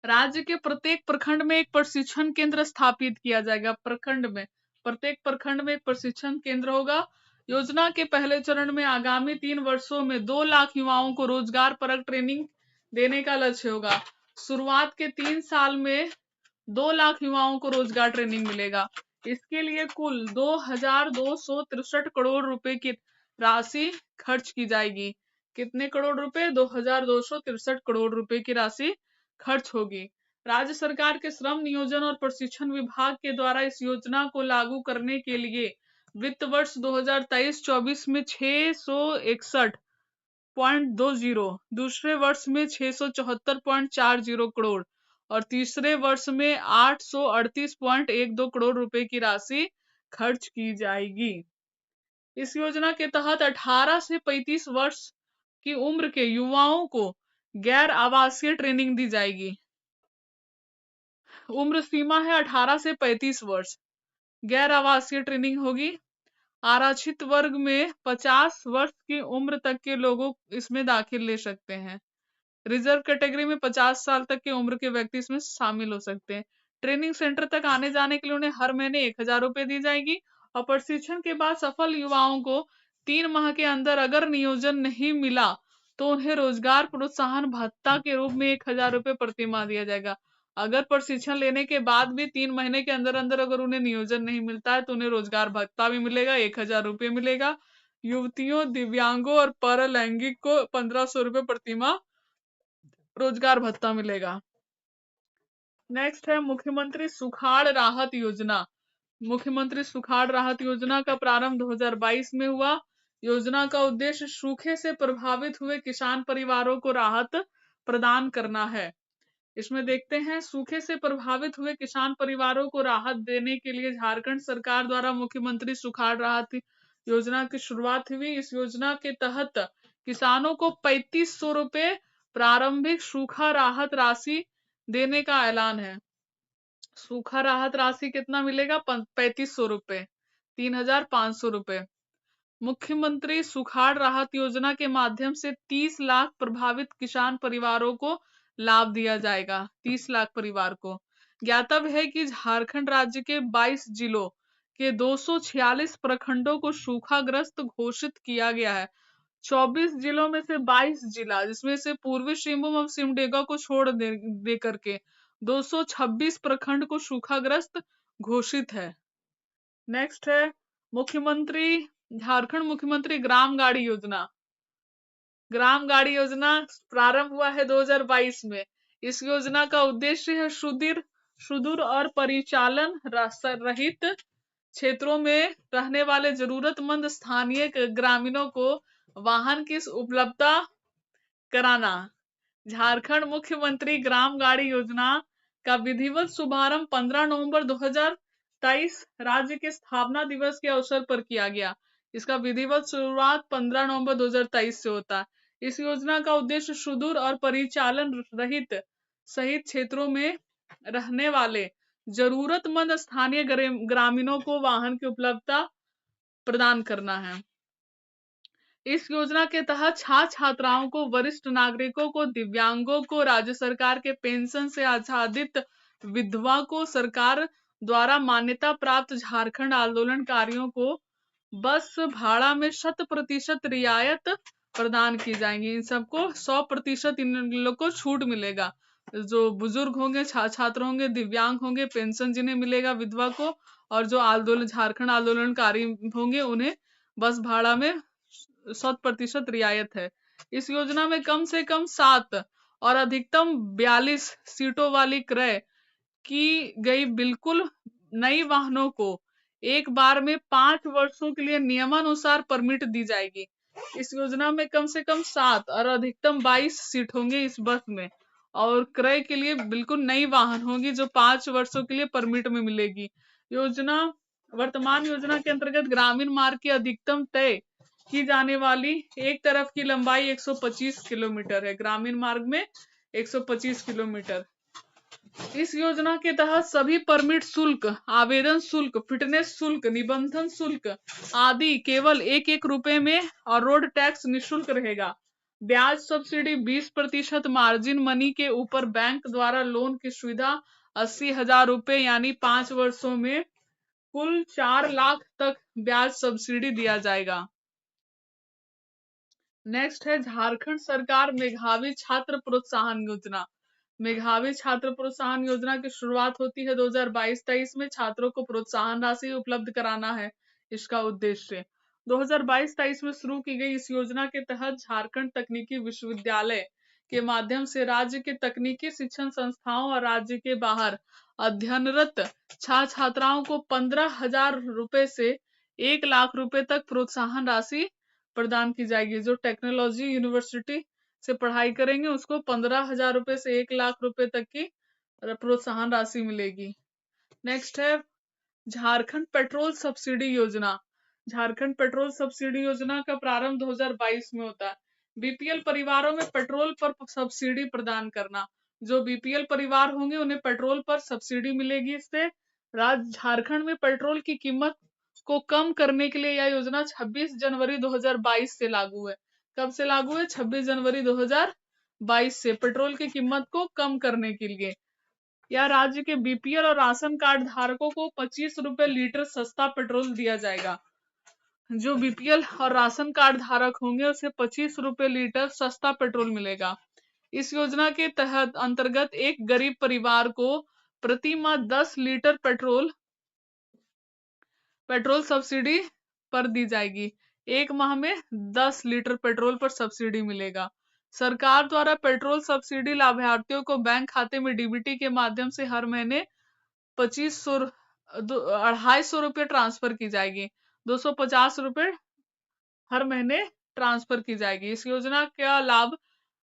राज्य के प्रत्येक प्रखंड में एक प्रशिक्षण केंद्र स्थापित किया जाएगा। प्रत्येक प्रखंड में एक प्रशिक्षण केंद्र होगा। योजना के पहले चरण में आगामी 3 वर्षों में 2 लाख युवाओं को रोजगार परक ट्रेनिंग देने का लक्ष्य होगा। शुरुआत के 3 साल में 2 लाख युवाओं को रोजगार ट्रेनिंग मिलेगा। इसके लिए कुल 2263 करोड़ रुपए की राशि खर्च की जाएगी। कितने करोड़ रुपए? 2263 करोड़ रुपए की राशि खर्च होगी। राज्य सरकार के श्रम नियोजन और प्रशिक्षण विभाग के द्वारा इस योजना को लागू करने के लिए वित्त वर्ष 2023-24 में 661.20, दूसरे वर्ष में 674.40 करोड़ और तीसरे वर्ष में 838.12 करोड़ रुपए की राशि खर्च की जाएगी। इस योजना के तहत 18 से 35 वर्ष की उम्र के युवाओं को गैर आवासीय ट्रेनिंग दी जाएगी। उम्र सीमा है 18 से 35 वर्ष। गैर आवासीय ट्रेनिंग होगी। आरक्षित वर्ग में 50 वर्ष की उम्र तक के लोगों इसमें दाखिल ले सकते हैं। रिजर्व कैटेगरी में 50 साल तक की उम्र के व्यक्ति इसमें शामिल हो सकते हैं। ट्रेनिंग सेंटर तक आने जाने के लिए उन्हें हर महीने 1000 रुपए दी जाएगी और प्रशिक्षण के बाद सफल युवाओं को 3 माह के अंदर अगर नियोजन नहीं मिला तो उन्हें रोजगार प्रोत्साहन भत्ता के रूप में 1000 रुपए प्रति माह दिया जाएगा। अगर प्रशिक्षण लेने के बाद भी 3 महीने के अंदर अंदर अगर उन्हें नियोजन नहीं मिलता है तो उन्हें रोजगार भत्ता भी मिलेगा, 1000 रुपए मिलेगा। युवतियों, दिव्यांगों और पैरालैंगिक को 1500 रुपए प्रति माह रोजगार भत्ता मिलेगा। नेक्स्ट है मुख्यमंत्री सुखाड़ राहत योजना। मुख्यमंत्री सुखाड़ राहत योजना का प्रारंभ 2022 में हुआ। योजना का उद्देश्य सूखे से प्रभावित हुए किसान परिवारों को राहत प्रदान करना है। इसमें देखते हैं, सूखे से प्रभावित हुए किसान परिवारों को राहत देने के लिए झारखंड सरकार द्वारा मुख्यमंत्री सुखाड़ राहत योजना की शुरुआत हुई। इस योजना के तहत किसानों को 3500 रुपए प्रारंभिक सूखा राहत राशि देने का ऐलान है। सूखा राहत राशि कितना मिलेगा? 3500 रुपए, 3500 रुपए। मुख्यमंत्री सुखाड़ राहत योजना के माध्यम से 30 लाख प्रभावित किसान परिवारों को लाभ दिया जाएगा। 30 लाख परिवार को। ज्ञातव्य है कि झारखंड राज्य के 22 जिलों के 246 प्रखंडों को सूखाग्रस्त घोषित किया गया है। 24 जिलों में से 22 जिला, जिसमें से पूर्वी सिंहभूम और सिमडेगा को छोड़ दे करके 226 प्रखंड को सूखाग्रस्त घोषित है। नेक्स्ट है झारखंड मुख्यमंत्री ग्राम गाड़ी योजना। ग्राम गाड़ी योजना प्रारंभ हुआ है 2022 में। इस योजना का उद्देश्य है सुदूर और परिचालन रहित क्षेत्रों में रहने वाले जरूरतमंद स्थानीय ग्रामीणों को वाहन की उपलब्धता कराना। झारखंड मुख्यमंत्री ग्राम गाड़ी योजना का विधिवत शुभारंभ 15 नवंबर 2023 राज्य के स्थापना दिवस के अवसर पर किया गया। इसका विधिवत शुरुआत 15 नवंबर 2023 से होता है। इस योजना का उद्देश्य सुदूर और परिचालन रहित सहित क्षेत्रों में रहने वाले जरूरतमंद स्थानीय ग्रामीणों को वाहन की उपलब्धता प्रदान करना है। इस योजना के तहत छात्र छात्राओं को, वरिष्ठ नागरिकों को, दिव्यांगों को, राज्य सरकार के पेंशन से आच्छादित विधवा को, सरकार द्वारा मान्यता प्राप्त झारखंड आंदोलनकारियों को बस भाड़ा में 100% रियायत प्रदान की जाएंगी। इन सबको 100% इन लोग को छूट मिलेगा। जो बुजुर्ग होंगे, छात्र होंगे, दिव्यांग होंगे, पेंशन जिन्हें मिलेगा विधवा को, और जो झारखंड आंदोलनकारी होंगे उन्हें बस भाड़ा में 100% रियायत है। इस योजना में कम से कम 7 और अधिकतम 42 सीटों वाली क्रय की गई बिल्कुल नई वाहनों को एक बार में 5 वर्षों के लिए नियमानुसार परमिट दी जाएगी। इस योजना में कम से कम 7 और अधिकतम 22 सीट होंगे इस बस में, और क्रय के लिए बिल्कुल नई वाहन होगी जो 5 वर्षों के लिए परमिट में मिलेगी। वर्तमान योजना के अंतर्गत ग्रामीण मार्ग की अधिकतम तय की जाने वाली एक तरफ की लंबाई 125 किलोमीटर है। ग्रामीण मार्ग में 125 किलोमीटर। इस योजना के तहत सभी परमिट शुल्क, आवेदन शुल्क, फिटनेस शुल्क, निबंधन शुल्क आदि केवल 1-1 रुपए में और रोड टैक्स निःशुल्क रहेगा। ब्याज सब्सिडी 20%, मार्जिन मनी के ऊपर बैंक द्वारा लोन की सुविधा 80,000 रुपए यानी 5 वर्षों में कुल 4 लाख तक ब्याज सब्सिडी दिया जाएगा। नेक्स्ट है झारखंड सरकार मेधावी छात्र प्रोत्साहन योजना। मेधावी छात्र प्रोत्साहन योजना की शुरुआत होती है 2022-23 में। छात्रों को प्रोत्साहन राशि उपलब्ध कराना है इसका उद्देश्य। 2022-23 में शुरू की गई इस योजना के तहत झारखंड तकनीकी विश्वविद्यालय के माध्यम से राज्य के तकनीकी शिक्षण संस्थाओं और राज्य के बाहर अध्ययनरत छात्र छात्राओं को 15,000 रुपए से 1 लाख रुपए तक प्रोत्साहन राशि प्रदान की जाएगी। जो टेक्नोलॉजी यूनिवर्सिटी से पढ़ाई करेंगे उसको 15,000 रुपए से 1 लाख रुपए तक की प्रोत्साहन राशि मिलेगी। नेक्स्ट है झारखंड पेट्रोल सब्सिडी योजना। झारखंड पेट्रोल सब्सिडी योजना का प्रारंभ 2022 में होता है। बीपीएल परिवारों में पेट्रोल पर सब्सिडी प्रदान करना। जो बीपीएल परिवार होंगे उन्हें पेट्रोल पर सब्सिडी मिलेगी। इससे राज्य झारखंड में पेट्रोल की कीमत को कम करने के लिए यह योजना 26 जनवरी 2022 से लागू है। कब से लागू है? 26 जनवरी 2022 से पेट्रोल की कीमत को कम करने के लिए। या राज्य के बीपीएल और राशन कार्ड धारकों को 25 रुपए लीटर सस्ता पेट्रोल दिया जाएगा। जो बीपीएल और राशन कार्ड धारक होंगे उसे 25 रुपए लीटर सस्ता पेट्रोल मिलेगा। इस योजना के तहत अंतर्गत एक गरीब परिवार को प्रति माह 10 लीटर पेट्रोल सब्सिडी पर दी जाएगी। एक माह में 10 लीटर पेट्रोल पर सब्सिडी मिलेगा। सरकार द्वारा पेट्रोल सब्सिडी लाभार्थियों को बैंक खाते में डीबीटी के माध्यम से हर महीने 250 रुपये ट्रांसफर की जाएगी। 250 रुपये हर महीने ट्रांसफर की जाएगी। इस योजना का लाभ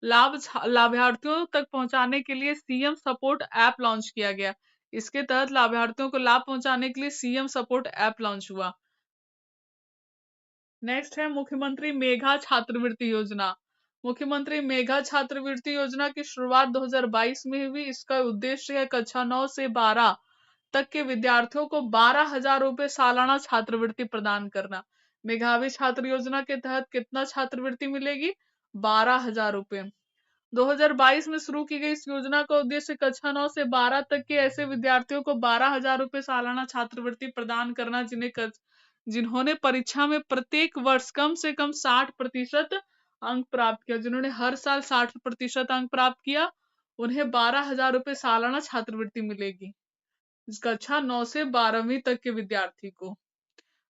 लाभार्थियों तक पहुंचाने के लिए सीएम सपोर्ट ऐप लॉन्च किया गया। इसके तहत लाभार्थियों को लाभ पहुंचाने के लिए सीएम सपोर्ट ऐप लॉन्च हुआ। नेक्स्ट है मुख्यमंत्री मेघा छात्रवृत्ति योजना। मुख्यमंत्री मेघा छात्रवृत्ति योजना की शुरुआत 2022 में हुई। इसका उद्देश्य है कक्षा 9 से 12 तक के विद्यार्थियों को 12,000 रुपए सालाना छात्रवृत्ति प्रदान करना। मेधावी छात्र योजना के तहत कितना छात्रवृत्ति मिलेगी? 12,000 रुपए। 2022 में शुरू की गई इस योजना का उद्देश्य कक्षा 9 से 12 तक के ऐसे विद्यार्थियों को 12,000 रुपए सालाना छात्रवृत्ति प्रदान करना जिन्होंने परीक्षा में प्रत्येक वर्ष कम से कम 60% अंक प्राप्त किया। जिन्होंने हर साल 60% अंक प्राप्त किया उन्हें 12,000 रुपए सालाना छात्रवृत्ति मिलेगी। कक्षा 9 से 12वीं तक के विद्यार्थी को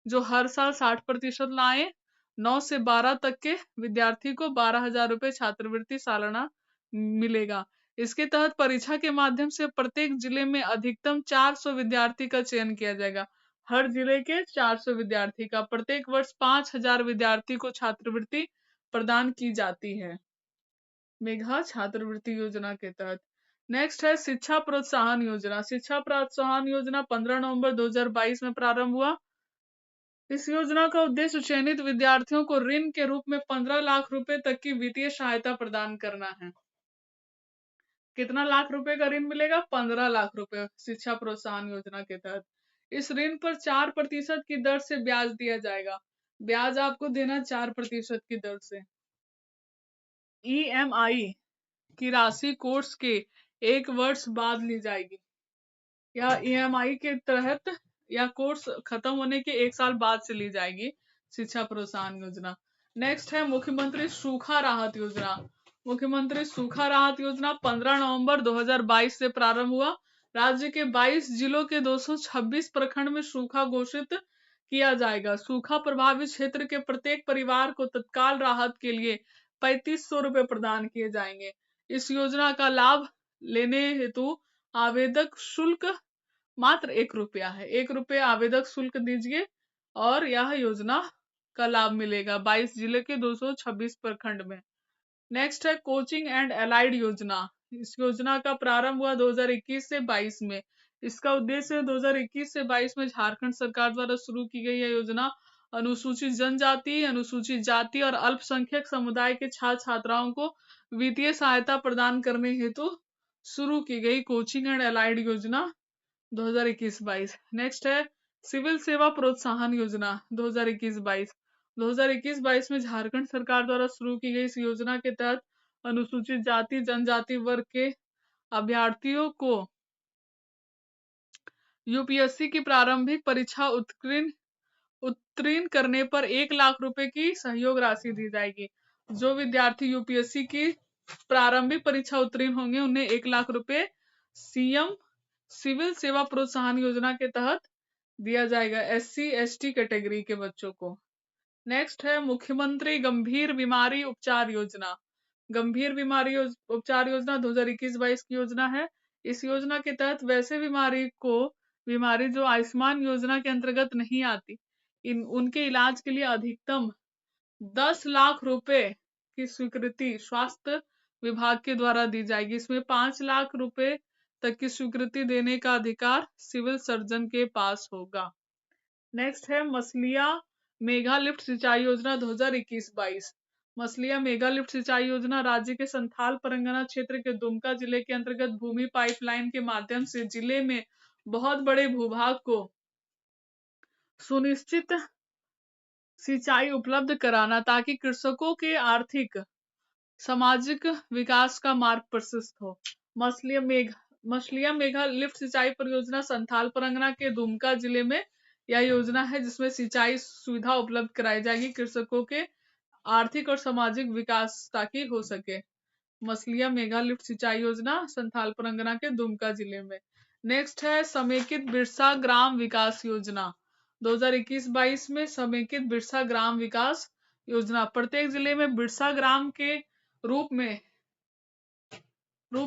जो हर साल 60% लाए, 9 से 12 तक के विद्यार्थी को 12,000 रुपए छात्रवृत्ति सालाना मिलेगा। इसके तहत परीक्षा के माध्यम से प्रत्येक जिले में अधिकतम 400 विद्यार्थी का चयन किया जाएगा। हर जिले के 400 विद्यार्थी का। प्रत्येक वर्ष 5,000 विद्यार्थी को छात्रवृत्ति प्रदान की जाती है मेघा छात्रवृत्ति योजना के तहत। नेक्स्ट है शिक्षा प्रोत्साहन योजना। शिक्षा प्रोत्साहन योजना 15 नवंबर 2022 में प्रारंभ हुआ। इस योजना का उद्देश्य चयनित विद्यार्थियों को ऋण के रूप में 15 लाख रुपए तक की वित्तीय सहायता प्रदान करना है। कितना लाख रुपए का ऋण मिलेगा? 15 लाख रुपए शिक्षा प्रोत्साहन योजना के तहत। इस ऋण पर 4% की दर से ब्याज दिया जाएगा। ब्याज आपको देना 4% की दर से। ईएमआई की राशि कोर्स के 1 वर्ष बाद ली जाएगी, या ईएमआई के तहत या कोर्स खत्म होने के 1 साल बाद से ली जाएगी शिक्षा प्रोत्साहन योजना। नेक्स्ट है मुख्यमंत्री सूखा राहत योजना। मुख्यमंत्री सूखा राहत योजना 15 नवंबर 2022 से प्रारंभ हुआ। राज्य के 22 जिलों के 226 प्रखंड में सूखा घोषित किया जाएगा। सूखा प्रभावित क्षेत्र के प्रत्येक परिवार को तत्काल राहत के लिए 3500 रुपए प्रदान किए जाएंगे। इस योजना का लाभ लेने हेतु आवेदक शुल्क मात्र 1 रुपया है। 1 रुपये आवेदक शुल्क दीजिए और यह योजना का लाभ मिलेगा 22 जिले के 226 प्रखंड में। नेक्स्ट है कोचिंग एंड एलाइड योजना। इस योजना का प्रारंभ हुआ 2021 से 22 में। इसका उद्देश्य 2021 से 22 में झारखंड सरकार द्वारा शुरू की गई यह योजना अनुसूचित जनजाति, अनुसूचित जाति और अल्पसंख्यक समुदाय के छात्र छात्राओं को वित्तीय सहायता प्रदान करने हेतु शुरू की गई कोचिंग एंड एलाइड योजना 2021-22। नेक्स्ट है सिविल सेवा प्रोत्साहन योजना 2021-22। 2021-22 में झारखंड सरकार द्वारा शुरू की गई इस योजना के तहत अनुसूचित जाति जनजाति वर्ग के अभ्यर्थियों को यूपीएससी की प्रारंभिक परीक्षा उत्तीर्ण करने पर 1 लाख रुपए की सहयोग राशि दी जाएगी। जो विद्यार्थी यूपीएससी की प्रारंभिक परीक्षा उत्तीर्ण होंगे उन्हें 1 लाख रुपए सीएम सिविल सेवा प्रोत्साहन योजना के तहत दिया जाएगा, एससी एसटी कैटेगरी के बच्चों को। नेक्स्ट है मुख्यमंत्री गंभीर बीमारी उपचार योजना। गंभीर बीमारी उपचार योजना 2021-22 की योजना है। इस योजना के तहत वैसे बीमारी जो आयुष्मान योजना के अंतर्गत नहीं आती, उनके इलाज के लिए अधिकतम 10 लाख रुपए की स्वीकृति स्वास्थ्य विभाग के द्वारा दी जाएगी। इसमें 5 लाख रुपए तक की स्वीकृति देने का अधिकार सिविल सर्जन के पास होगा। नेक्स्ट है मसलिया मेगा लिफ्ट सिंचाई योजना 2021-22। मसलिया मेगा लिफ्ट सिंचाई योजना राज्य के संथाल परगना क्षेत्र के दुमका जिले के अंतर्गत भूमि पाइपलाइन के माध्यम से जिले में बहुत बड़े भूभाग को सुनिश्चित सिंचाई उपलब्ध कराना, ताकि कृषकों के आर्थिक सामाजिक विकास का मार्ग प्रशस्त हो। मसलिया मेगा लिफ्ट सिंचाई परियोजना संथाल परगना के दुमका जिले में यह योजना है जिसमें सिंचाई सुविधा उपलब्ध कराई जाएगी कृषकों के आर्थिक और सामाजिक विकास ताकि हो सके। मसलिया मेगा लिफ्ट सिंचाई योजना संथाल परगना के दुमका जिले में। नेक्स्ट है समेकित बिरसा ग्राम विकास योजना 2021-22 में। समेकित बिरसा ग्राम विकास योजना प्रत्येक जिले में बिरसा ग्राम के रूप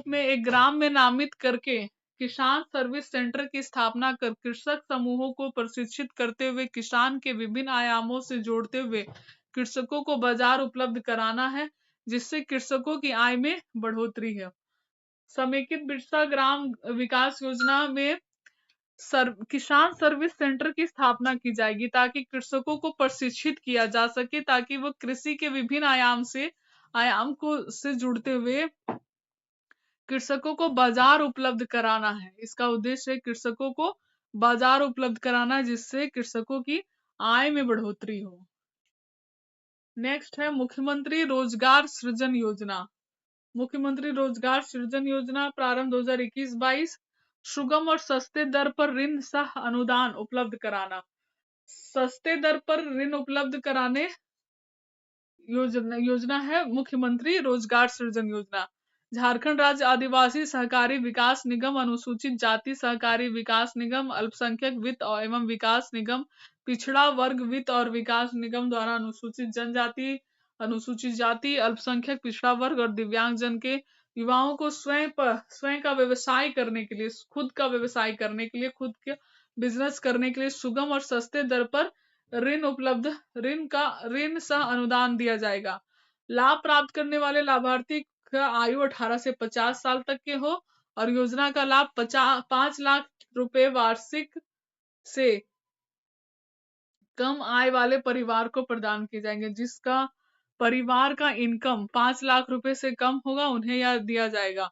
में एक ग्राम में नामित करके किसान सर्विस सेंटर की स्थापना कर कृषक समूहों को प्रशिक्षित करते हुए किसान के विभिन्न आयामों से जोड़ते हुए कृषकों को बाजार उपलब्ध कराना है, जिससे कृषकों की आय में बढ़ोतरी है। समेकित बिरसा ग्राम विकास योजना में किसान सर्विस सेंटर की स्थापना की जाएगी ताकि कृषकों को प्रशिक्षित किया जा सके, ताकि वो कृषि के विभिन्न आयाम से जुड़ते हुए कृषकों को बाजार उपलब्ध कराना है। इसका उद्देश्य है कृषकों को बाजार उपलब्ध कराना, जिससे कृषकों की आय में बढ़ोतरी हो। नेक्स्ट है मुख्यमंत्री रोजगार सृजन योजना। मुख्यमंत्री रोजगार सृजन योजना प्रारंभ 2021-22। सुगम और सस्ते दर पर ऋण सह अनुदान उपलब्ध कराना। सस्ते दर पर ऋण उपलब्ध कराने योजना है मुख्यमंत्री रोजगार सृजन योजना। झारखंड राज्य आदिवासी सहकारी विकास निगम, अनुसूचित जाति सहकारी विकास निगम, अल्पसंख्यक वित्त एवं विकास निगम, पिछड़ा वर्ग वित्त और विकास निगम द्वारा अनुसूचित जनजाति, अनुसूचित जाति, अल्पसंख्यक, पिछड़ा वर्ग और दिव्यांगजन के युवाओं को स्वयं का व्यवसाय करने के लिए, खुद का व्यवसाय करने के लिए, खुद के बिजनेस करने के लिए सुगम और सस्ते दर पर ऋण सह अनुदान दिया जाएगा। लाभ प्राप्त करने वाले लाभार्थी का आयु 18 से 50 साल तक के हो और योजना का लाभ 5 लाख रुपए वार्षिक से कम आय वाले परिवार को प्रदान किए जाएंगे। जिसका परिवार का इनकम 5 लाख रुपए से कम होगा उन्हें यह दिया जाएगा।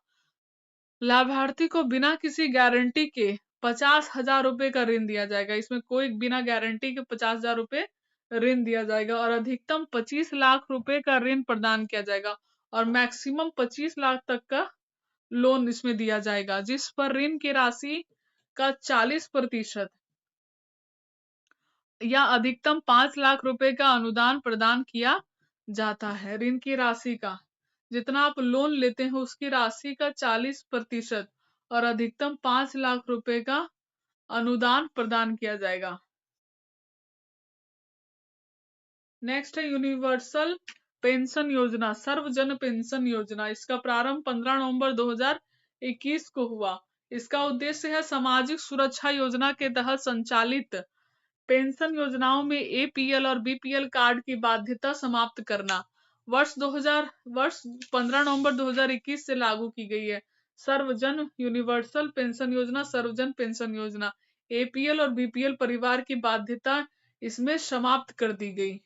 लाभार्थी को बिना किसी गारंटी के 50,000 रुपए का ऋण दिया जाएगा। इसमें कोई बिना गारंटी के 50,000 रुपए ऋण दिया जाएगा और अधिकतम 25 लाख रुपए का ऋण प्रदान किया जाएगा और मैक्सिमम 25 लाख तक का लोन इसमें दिया जाएगा, जिस पर ऋण की राशि का 40% या अधिकतम 5 लाख रुपए का अनुदान प्रदान किया जाता है। ऋण की राशि का जितना आप लोन लेते हैं उसकी राशि का 40% और अधिकतम 5 लाख रुपए का अनुदान प्रदान किया जाएगा। नेक्स्ट है यूनिवर्सल पेंशन योजना, सर्वजन पेंशन योजना। इसका प्रारंभ 15 नवंबर 2021 को हुआ। इसका उद्देश्य है सामाजिक सुरक्षा योजना के तहत संचालित पेंशन योजनाओं में एपीएल और बीपीएल कार्ड की बाध्यता समाप्त करना। वर्ष 15 नवंबर 2021 से लागू की गई है। सर्वजन यूनिवर्सल पेंशन योजना, सर्वजन पेंशन योजना, एपीएल और बीपीएल परिवार की बाध्यता इसमें समाप्त कर दी गई।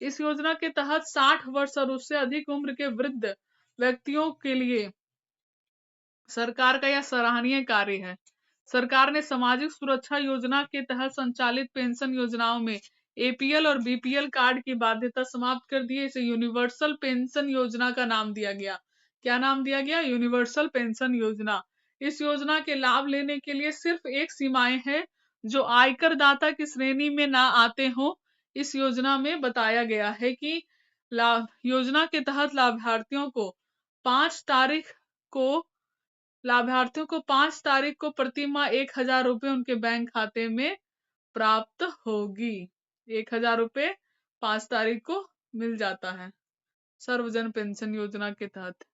इस योजना के तहत 60 वर्ष और उससे अधिक उम्र के वृद्ध व्यक्तियों के लिए सरकार का यह सराहनीय कार्य है। सरकार ने सामाजिक सुरक्षा योजना के तहत संचालित पेंशन योजनाओं में एपीएल और बीपीएल कार्ड की बाध्यता समाप्त कर दी है। इसे यूनिवर्सल पेंशन योजना का नाम दिया गया। क्या नाम दिया गया? यूनिवर्सल पेंशन योजना। इस योजना के लाभ लेने के लिए सिर्फ एक सीमाएं हैं जो आयकर दाता की श्रेणी में ना आते हो। इस योजना में बताया गया है कि योजना के तहत लाभार्थियों को 5 तारीख को प्रति माह 1,000 रुपए उनके बैंक खाते में प्राप्त होगी। 1,000 रुपए 5 तारीख को मिल जाता है सर्वजन पेंशन योजना के तहत।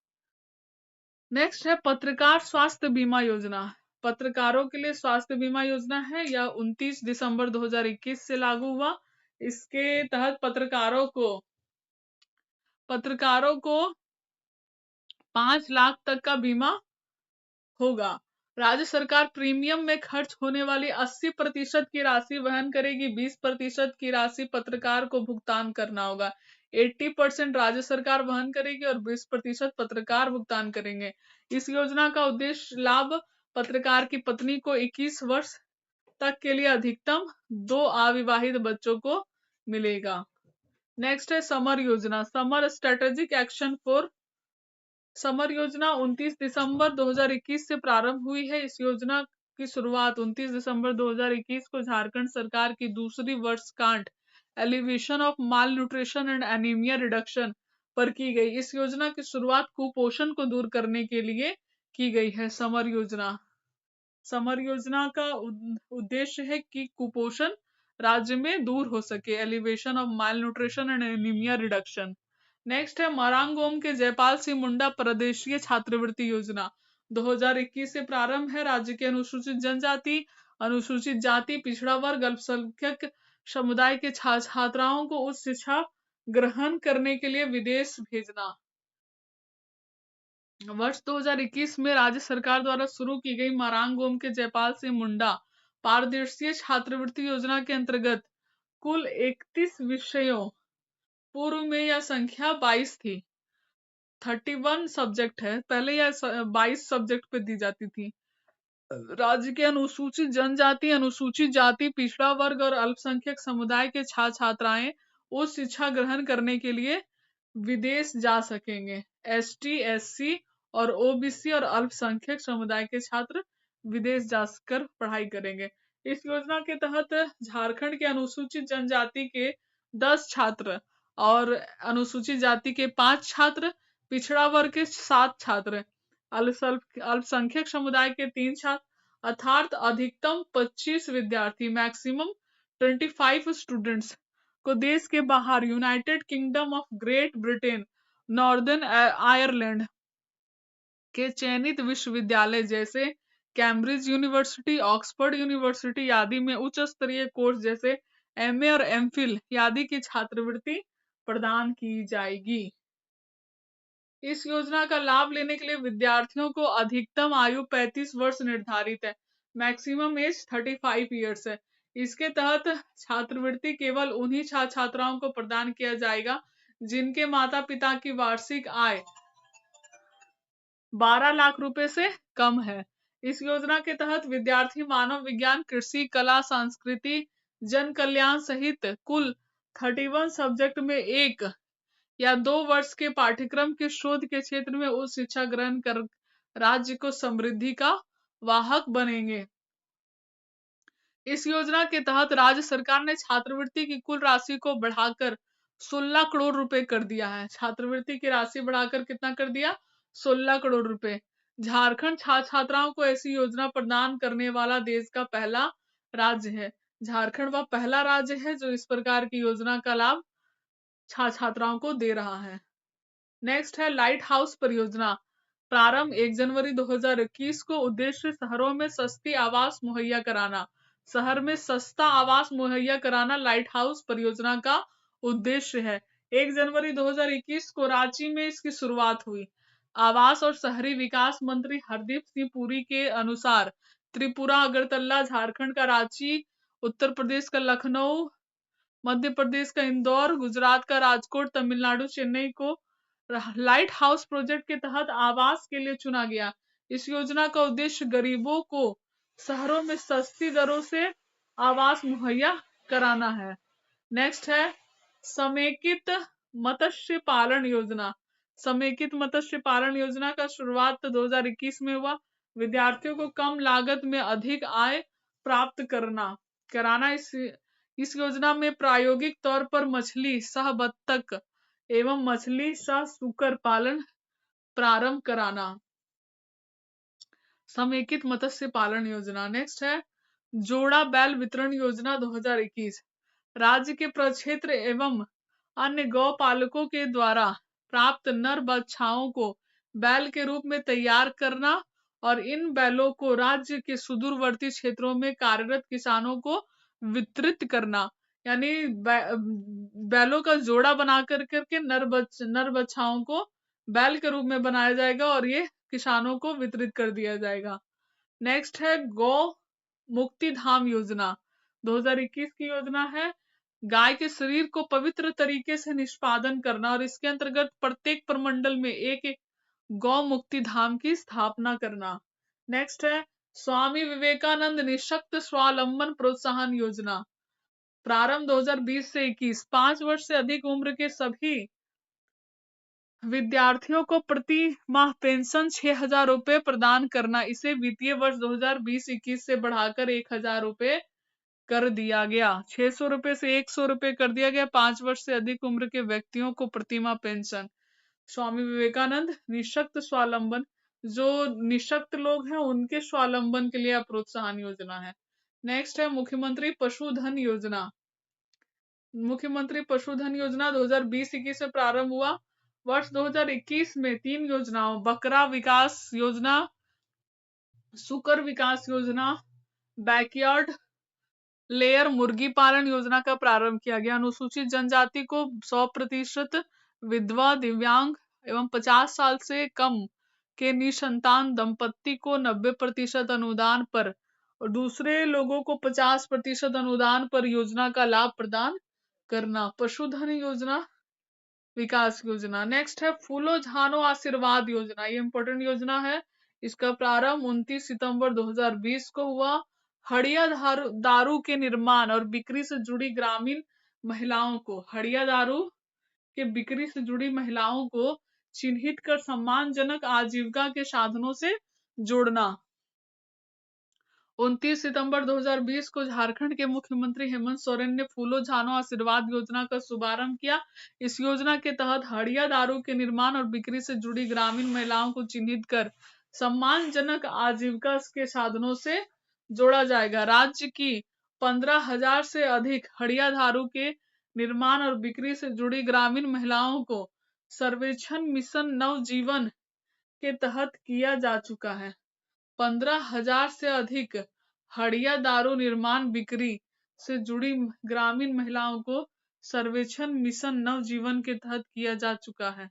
नेक्स्ट है पत्रकार स्वास्थ्य बीमा योजना। पत्रकारों के लिए स्वास्थ्य बीमा योजना है। यह 29 दिसंबर 2021 से लागू हुआ। इसके तहत पत्रकारों को 5 लाख तक का बीमा होगा। राज्य सरकार प्रीमियम में खर्च होने वाली 80% की राशि वहन करेगी। 20% की राशि पत्रकार को भुगतान करना होगा। 80% राज्य सरकार वहन करेगी और 20% पत्रकार भुगतान करेंगे। इस योजना का उद्देश्य लाभ पत्रकार की पत्नी को 21 वर्ष तक के लिए अधिकतम 2 अविवाहित बच्चों को मिलेगा। नेक्स्ट है समर योजना, summer strategic action for summer योजना 29 दिसंबर 2021 से प्रारंभ हुई है। इस योजना की शुरुआत 29 दिसंबर 2021 को झारखंड सरकार की दूसरी वर्षगांठ elevation of mall nutrition and anaemia reduction पर की गई। इस योजना की शुरुआत कुपोषण को दूर करने के लिए की गई है। समर योजना का उद्देश्य है कि कुपोषण राज्य में दूर हो सके। Elevation of mall nutrition and anaemia reduction. Next है मरांगोम के जयपाल सिंह मुंडा प्रदेशीय छात्रवृत्ति योजना। 2021 से प्रारंभ है। राज्य के अनुसूचित जनजाति, अनुसूचित जाति, पिछड़ा वर्ग, अल्पसंख्यक समुदाय के छात्राओं को उच्च शिक्षा ग्रहण करने के लिए विदेश भेजना। वर्ष 2021 में राज्य सरकार द्वारा शुरू की गई मरांगोम के जयपाल सिंह मुंडा पारदर्शीय छात्रवृत्ति योजना के अंतर्गत कुल 31 विषयों, पूर्व में यह संख्या 22 थी। 31 सब्जेक्ट है, पहले यह 22 सब्जेक्ट पे दी जाती थी। राज्य के अनुसूचित जनजाति, अनुसूचित जाति, पिछड़ा वर्ग और अल्पसंख्यक समुदाय के छात्राएं उच्च शिक्षा ग्रहण करने के लिए विदेश जा सकेंगे। एसटी, एससी और ओबीसी और अल्पसंख्यक समुदाय के छात्र विदेश जाकर पढ़ाई करेंगे। इस योजना के तहत झारखंड के अनुसूचित जनजाति के 10 छात्र और अनुसूचित जाति के 5 छात्र, पिछड़ा वर्ग के 7 छात्र, अल्पसंख्यक समुदाय के 3 छात्र, अर्थात अधिकतम 25 विद्यार्थी, मैक्सिमम 25 स्टूडेंट्स को देश के बाहर United kingdom of great Britain, northern Ireland के चयनित विश्वविद्यालय जैसे कैम्ब्रिज यूनिवर्सिटी, ऑक्सफोर्ड यूनिवर्सिटी आदि में उच्च स्तरीय कोर्स जैसे एमए और एमफिल आदि की छात्रवृत्ति प्रदान की जाएगी। इस योजना का लाभ लेने के लिए विद्यार्थियों को अधिकतम आयु 35 वर्ष निर्धारित है। मैक्सिमम एज 35 ईयर्स है। इसके तहत छात्रवृत्ति केवल उन्हीं छात्राओं को प्रदान किया जाएगा जिनके माता पिता की वार्षिक आय 12 लाख रुपए से कम है। इस योजना के तहत विद्यार्थी मानव विज्ञान, कृषि, कला, संस्कृति, जन कल्याण सहित कुल 31 सब्जेक्ट में 1 या 2 वर्ष के पाठ्यक्रम के शोध के क्षेत्र में उच्च शिक्षा ग्रहण कर राज्य को समृद्धि का वाहक बनेंगे। इस योजना के तहत राज्य सरकार ने छात्रवृत्ति की कुल राशि को बढ़ाकर 16 करोड़ रुपए कर दिया है। छात्रवृत्ति की राशि बढ़ाकर कितना कर दिया? 16 करोड़ रुपए। झारखंड छात्र छात्राओं को ऐसी योजना प्रदान करने वाला देश का पहला राज्य है। झारखंड वह पहला राज्य है जो इस प्रकार की योजना का लाभ छात्र छात्राओं को दे रहा है। नेक्स्ट है लाइट हाउस परियोजना। प्रारंभ 1 जनवरी 2021 को। उद्देश्य शहरों में सस्ती आवास मुहैया कराना। शहर में सस्ता आवास मुहैया कराना लाइट हाउस परियोजना का उद्देश्य है। 1 जनवरी 2021 को रांची में इसकी शुरुआत हुई। आवास और शहरी विकास मंत्री हरदीप सिंह पुरी के अनुसार त्रिपुरा अगरतला, झारखंड का रांची, उत्तर प्रदेश का लखनऊ, मध्य प्रदेश का इंदौर, गुजरात का राजकोट, तमिलनाडु चेन्नई को लाइट हाउस प्रोजेक्ट के तहत आवास के लिए चुना गया। इस योजना का उद्देश्य गरीबों को शहरों में सस्ती दरों से आवास मुहैया कराना है। नेक्स्ट है समेकित मत्स्य पालन योजना। समेकित मत्स्य पालन योजना का शुरुआत 2021 में हुआ। विद्यार्थियों को कम लागत में अधिक आय प्राप्त कराना इस योजना में प्रायोगिक तौर पर मछली सह बत्तख एवं मछली सह सुकर पालन प्रारंभ कराना। समेकित मत्स्य पालन योजना। नेक्स्ट है जोड़ा बैल वितरण योजना 2021। राज्य के प्रक्षेत्र एवं अन्य गौ पालकों के द्वारा प्राप्त नर बछाओं को बैल के रूप में तैयार करना और इन बैलों को राज्य के सुदूरवर्ती क्षेत्रों में कार्यरत किसानों को वितरित करना। यानी बैलों का जोड़ा बना करके नर बछाओं को बैल के रूप में बनाया जाएगा और ये किसानों को वितरित कर दिया जाएगा। नेक्स्ट है गौ मुक्ति धाम योजना। 2021 की योजना है। गाय के शरीर को पवित्र तरीके से निष्पादन करना और इसके अंतर्गत प्रत्येक प्रमंडल में एक गौ मुक्ति धाम की स्थापना करना। नेक्स्ट है स्वामी विवेकानंद निःशक्त स्वावलंबन प्रोत्साहन योजना। प्रारंभ 2020 से 21। 5 वर्ष से अधिक उम्र के सभी विद्यार्थियों को प्रति माह पेंशन 6,000 रुपए प्रदान करना। इसे वित्तीय वर्ष 2020-21 से बढ़ाकर 1,000 रुपए कर दिया गया। 600 रुपए से 100 रुपए कर दिया गया। 5 वर्ष से अधिक उम्र के व्यक्तियों को प्रतिमाह पेंशन। स्वामी विवेकानंद निःशक्त स्वावलंबन, जो निःशक्त लोग हैं उनके स्वावलंबन के लिए प्रोत्साहन योजना है। नेक्स्ट है मुख्यमंत्री पशुधन योजना। मुख्यमंत्री पशुधन योजना 2020-21 से प्रारंभ हुआ। वर्ष 2021 में 3 योजनाओं बकरा विकास योजना, सुकर विकास योजना, बैकयार्ड लेयर मुर्गी पालन योजना का प्रारंभ किया गया। अनुसूचित जनजाति को 100%, विधवा, दिव्यांग एवं 50 साल से कम के निसंतान दंपत्ति को 90% अनुदान पर और दूसरे लोगों को 50% अनुदान पर योजना का लाभ प्रदान करना। पशुधन योजना विकास योजना। नेक्स्ट है फूलो झानो आशीर्वाद योजना। ये इंपॉर्टेंट योजना है। इसका प्रारंभ 29 सितंबर 2020 को हुआ। हड़िया दारू के निर्माण और बिक्री से जुड़ी ग्रामीण महिलाओं को हड़िया दारू के बिक्री से जुड़ी महिलाओं को चिन्हित कर सम्मानजनक आजीविका के साधनों से जोड़ना। 29 सितंबर 2020 को झारखंड के मुख्यमंत्री हेमंत सोरेन ने फूलो झानो आशीर्वाद योजना का शुभारंभ किया। इस योजना के तहत हड़िया दारू के निर्माण और बिक्री से जुड़ी ग्रामीण महिलाओं को चिन्हित कर सम्मानजनक आजीविका के साधनों से जोड़ा जाएगा। राज्य की 15,000 से अधिक हड़िया दारू के निर्माण और बिक्री से जुड़ी ग्रामीण महिलाओं को सर्वेक्षण मिशन नवजीवन के तहत किया जा चुका है। 15,000 से अधिक हड़िया दारू निर्माण बिक्री से जुड़ी ग्रामीण महिलाओं को सर्वेक्षण मिशन नवजीवन के तहत किया जा चुका है।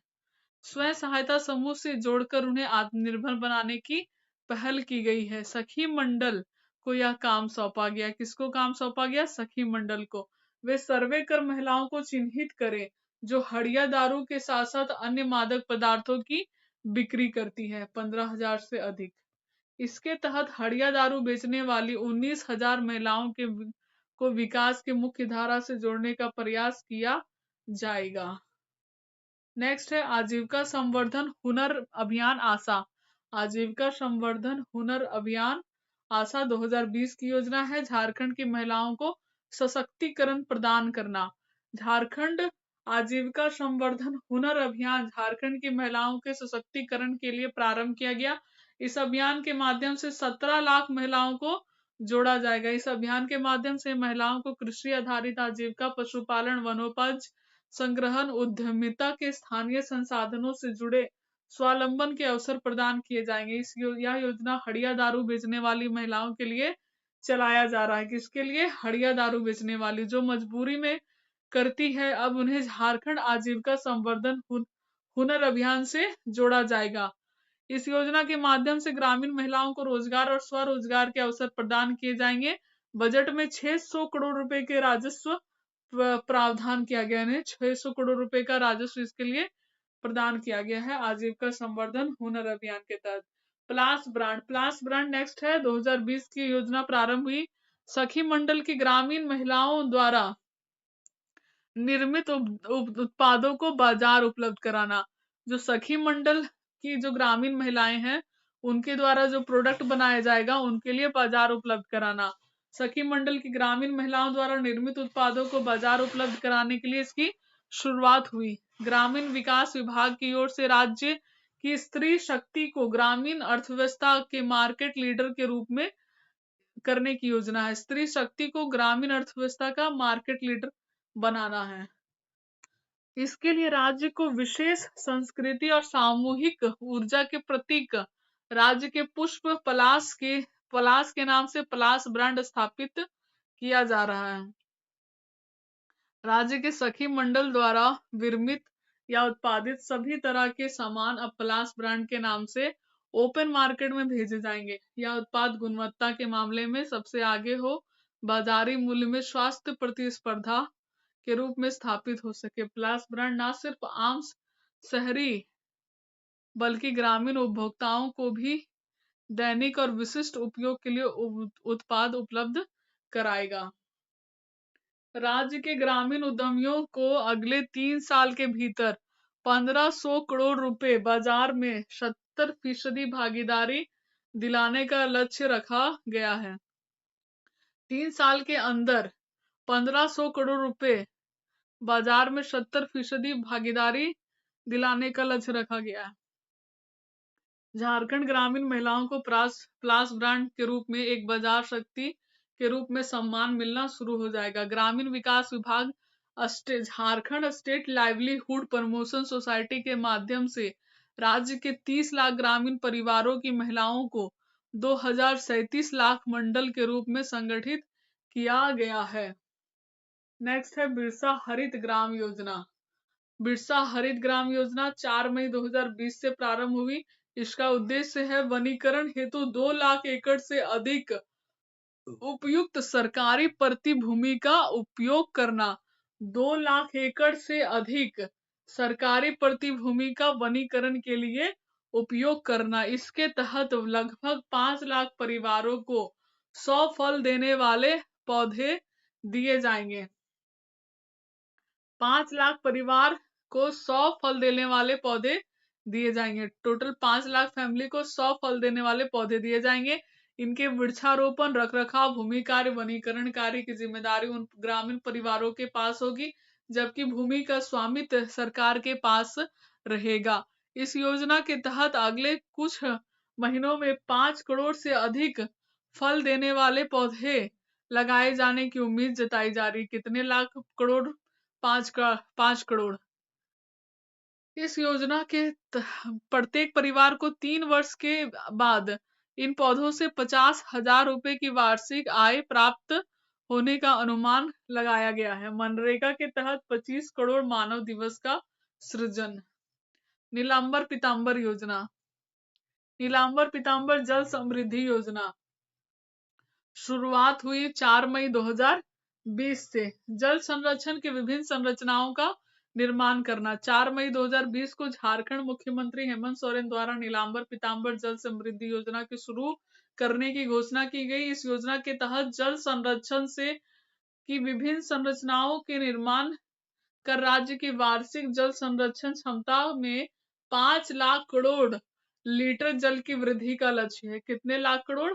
स्वयं सहायता समूह से जोड़कर उन्हें आत्मनिर्भर बनाने की पहल की गई है। सखी मंडल को यह काम सौंपा गया। किसको काम सौंपा गया? सखी मंडल को। वे सर्वे कर महिलाओं को चिन्हित करें जो हड़िया दारू के साथ साथ अन्य मादक पदार्थों की बिक्री करती है 15,000 से अधिक। इसके तहत हड़िया दारू बेचने वाली 19,000 महिलाओं को विकास के मुख्य धारा से जोड़ने का प्रयास किया जाएगा। नेक्स्ट है आजीविका संवर्धन हुनर अभियान आशा। आजीविका संवर्धन हुनर अभियान आशा 2020 की योजना है। झारखंड की महिलाओं को सशक्तिकरण प्रदान करना। झारखंड आजीविका संवर्धन हुनर अभियान झारखंड की महिलाओं के सशक्तिकरण के लिए प्रारंभ किया गया। इस अभियान के माध्यम से 17 लाख महिलाओं को जोड़ा जाएगा। इस अभियान के माध्यम से महिलाओं को कृषि आधारित आजीविका, पशुपालन, वनोपज संग्रहण, उद्यमिता के स्थानीय संसाधनों से जुड़े स्वावलंबन के अवसर प्रदान किए जाएंगे। यह योजना हड़िया दारू बेचने वाली महिलाओं के लिए चलाया जा रहा है। किसके लिए? हड़िया दारू बेचने वाली जो मजबूरी में करती है, अब उन्हें झारखंड आजीविका संवर्धन हुनर अभियान से जोड़ा जाएगा। इस योजना के माध्यम से ग्रामीण महिलाओं को रोजगार और स्वरोजगार के अवसर प्रदान किए जाएंगे। बजट में 600 करोड़ रुपए के राजस्व प्रावधान किया गया है। 600 करोड़ रुपए का राजस्व इसके लिए प्रदान किया गया है आजीविका संवर्धन हुनर अभियान के तहत। प्लास ब्रांड नेक्स्ट है। 2020 की योजना प्रारंभ हुई। सखी मंडल की ग्रामीण महिलाओं द्वारा निर्मित उत्पादों को बाजार उपलब्ध कराना। जो सखी मंडल की जो ग्रामीण महिलाएं हैं उनके द्वारा जो प्रोडक्ट बनाया जाएगा उनके लिए बाजार उपलब्ध कराना। सखी मंडल की ग्रामीण महिलाओं द्वारा निर्मित उत्पादों को बाजार उपलब्ध कराने के लिए इसकी शुरुआत हुई। ग्रामीण विकास विभाग की ओर से राज्य की स्त्री शक्ति को ग्रामीण अर्थव्यवस्था के मार्केट लीडर के रूप में करने की योजना है। स्त्री शक्ति को ग्रामीण अर्थव्यवस्था का मार्केट लीडर बनाना है। इसके लिए राज्य को विशेष संस्कृति और सामूहिक ऊर्जा के प्रतीक राज्य के पुष्प पलाश के नाम से पलाश ब्रांड स्थापित किया जा रहा है। राज्य के सखी मंडल द्वारा निर्मित या उत्पादित सभी तरह के सामान अब पलाश ब्रांड के नाम से ओपन मार्केट में भेजे जाएंगे। यह उत्पाद गुणवत्ता के मामले में सबसे आगे हो, बाजारी मूल्य में स्वास्थ्य प्रतिस्पर्धा के रूप में स्थापित हो सके। पलाश ब्रांड न सिर्फ आम शहरी बल्कि ग्रामीण उपभोक्ताओं को भी दैनिक और विशिष्ट उपयोग के लिए उत्पाद उपलब्ध कराएगा। राज्य के ग्रामीण उद्यमियों को अगले 3 साल के भीतर 1500 करोड़ रुपए बाजार में 70% भागीदारी दिलाने का लक्ष्य रखा गया है। 3 साल के अंदर 1500 करोड़ रुपए बाजार में 70% भागीदारी दिलाने का लक्ष्य रखा गया है। झारखंड ग्रामीण महिलाओं को पलाश ब्रांड के रूप में एक बाजार शक्ति के रूप में सम्मान मिलना शुरू हो जाएगा। ग्रामीण विकास विभाग Jharkhand state livelihood promotion society के माध्यम से राज्य के 30 लाख ग्रामीण परिवारों की महिलाओं को 2037 लाख मंडल के रूप में संगठित किया गया है। नेक्स्ट है बिरसा हरित ग्राम योजना। बिरसा हरित ग्राम योजना 4 मई 2020 से प्रारंभ हुई। इसका उद्देश्य है वनीकरण हेतु 2 लाख एकड़ से अधिक उपयुक्त सरकारी प्रति भूमि का उपयोग करना। 2 लाख एकड़ से अधिक सरकारी प्रति भूमि का वनीकरण के लिए उपयोग करना। इसके तहत लगभग 5 लाख परिवारों को 100 फल देने वाले पौधे दिए जाएंगे। 5 लाख परिवार को 100 फल देने वाले पौधे दिए जाएंगे। टोटल 5 लाख फैमिली को 100 फल देने वाले पौधे दिए जाएंगे। इनके वृक्षारोपण, रखरखाव, भूमि कार्य, वनीकरण कार्य की जिम्मेदारी उन ग्रामीण परिवारों के पास होगी, जबकि भूमि का स्वामित्व सरकार के पास रहेगा। इस योजना के तहत अगले कुछ महीनों में 5 करोड़ से अधिक फल देने वाले पौधे लगाए जाने की उम्मीद जताई जा रही। कितने लाख करोड़? 5 करोड़। इस योजना के प्रत्येक परिवार को 3 वर्ष के बाद इन पौधों से 50,000 रुपए की वार्षिक आय प्राप्त होने का अनुमान लगाया गया है। मनरेगा के तहत 25 करोड़ मानव दिवस का सृजन। नीलांबर पीतांबर योजना। नीलांबर पीतांबर जल समृद्धि योजना शुरुआत हुई 4 मई 2020 से। जल संरक्षण के विभिन्न संरचनाओं का निर्माण करना। 4 मई 2020 को झारखंड मुख्यमंत्री हेमंत सोरेन द्वारा नीलांबर पीतांबर जल समृद्धि योजना की शुरू करने की घोषणा की गई। इस योजना के तहत जल संरक्षण से की विभिन्न संरचनाओं के निर्माण कर राज्य की वार्षिक जल संरक्षण क्षमता में 5 लाख करोड़ लीटर जल की वृद्धि का लक्ष्य है। कितने लाख करोड़?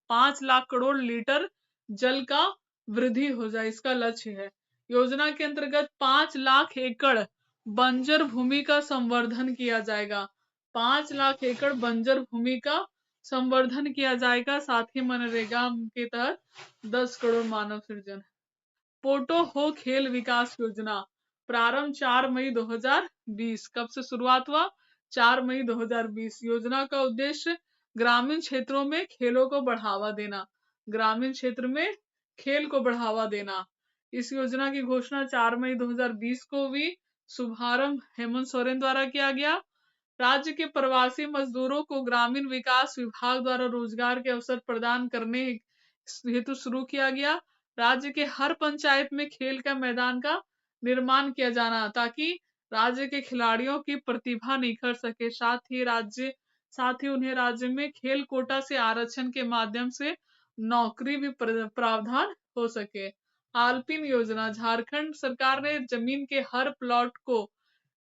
5 लाख करोड़ लीटर जल का वृद्धि हो जाए, इसका लक्ष्य है। योजना के अंतर्गत 5 लाख एकड़ बंजर भूमि का संवर्धन किया जाएगा। 5 लाख एकड़ बंजर भूमि का संवर्धन किया जाएगा। साथ ही मनरेगा के तहत 10 करोड़ मानव सृजन। पोटो हो खेल विकास योजना प्रारंभ 4 मई 2020। कब से शुरुआत हुआ? 4 मई 2020। योजना का उद्देश्य ग्रामीण क्षेत्रों में खेलों को बढ़ावा देना। ग्रामीण क्षेत्र में खेल को बढ़ावा देना। इस योजना की घोषणा 4 मई 2020 को हुई। शुभारंभ हेमंत सोरेन द्वारा किया गया। राज्य के प्रवासी मजदूरों को ग्रामीण विकास विभाग द्वारा रोजगार के अवसर प्रदान करने हेतु शुरू किया गया। राज्य के हर पंचायत में खेल का मैदान का निर्माण किया जाना ताकि राज्य के खिलाड़ियों की प्रतिभा निखर सके। साथ ही उन्हें राज्य में खेल कोटा से आरक्षण के माध्यम से नौकरी भी प्रावधान हो सके। आलपिन योजना झारखंड सरकार ने जमीन के हर प्लॉट को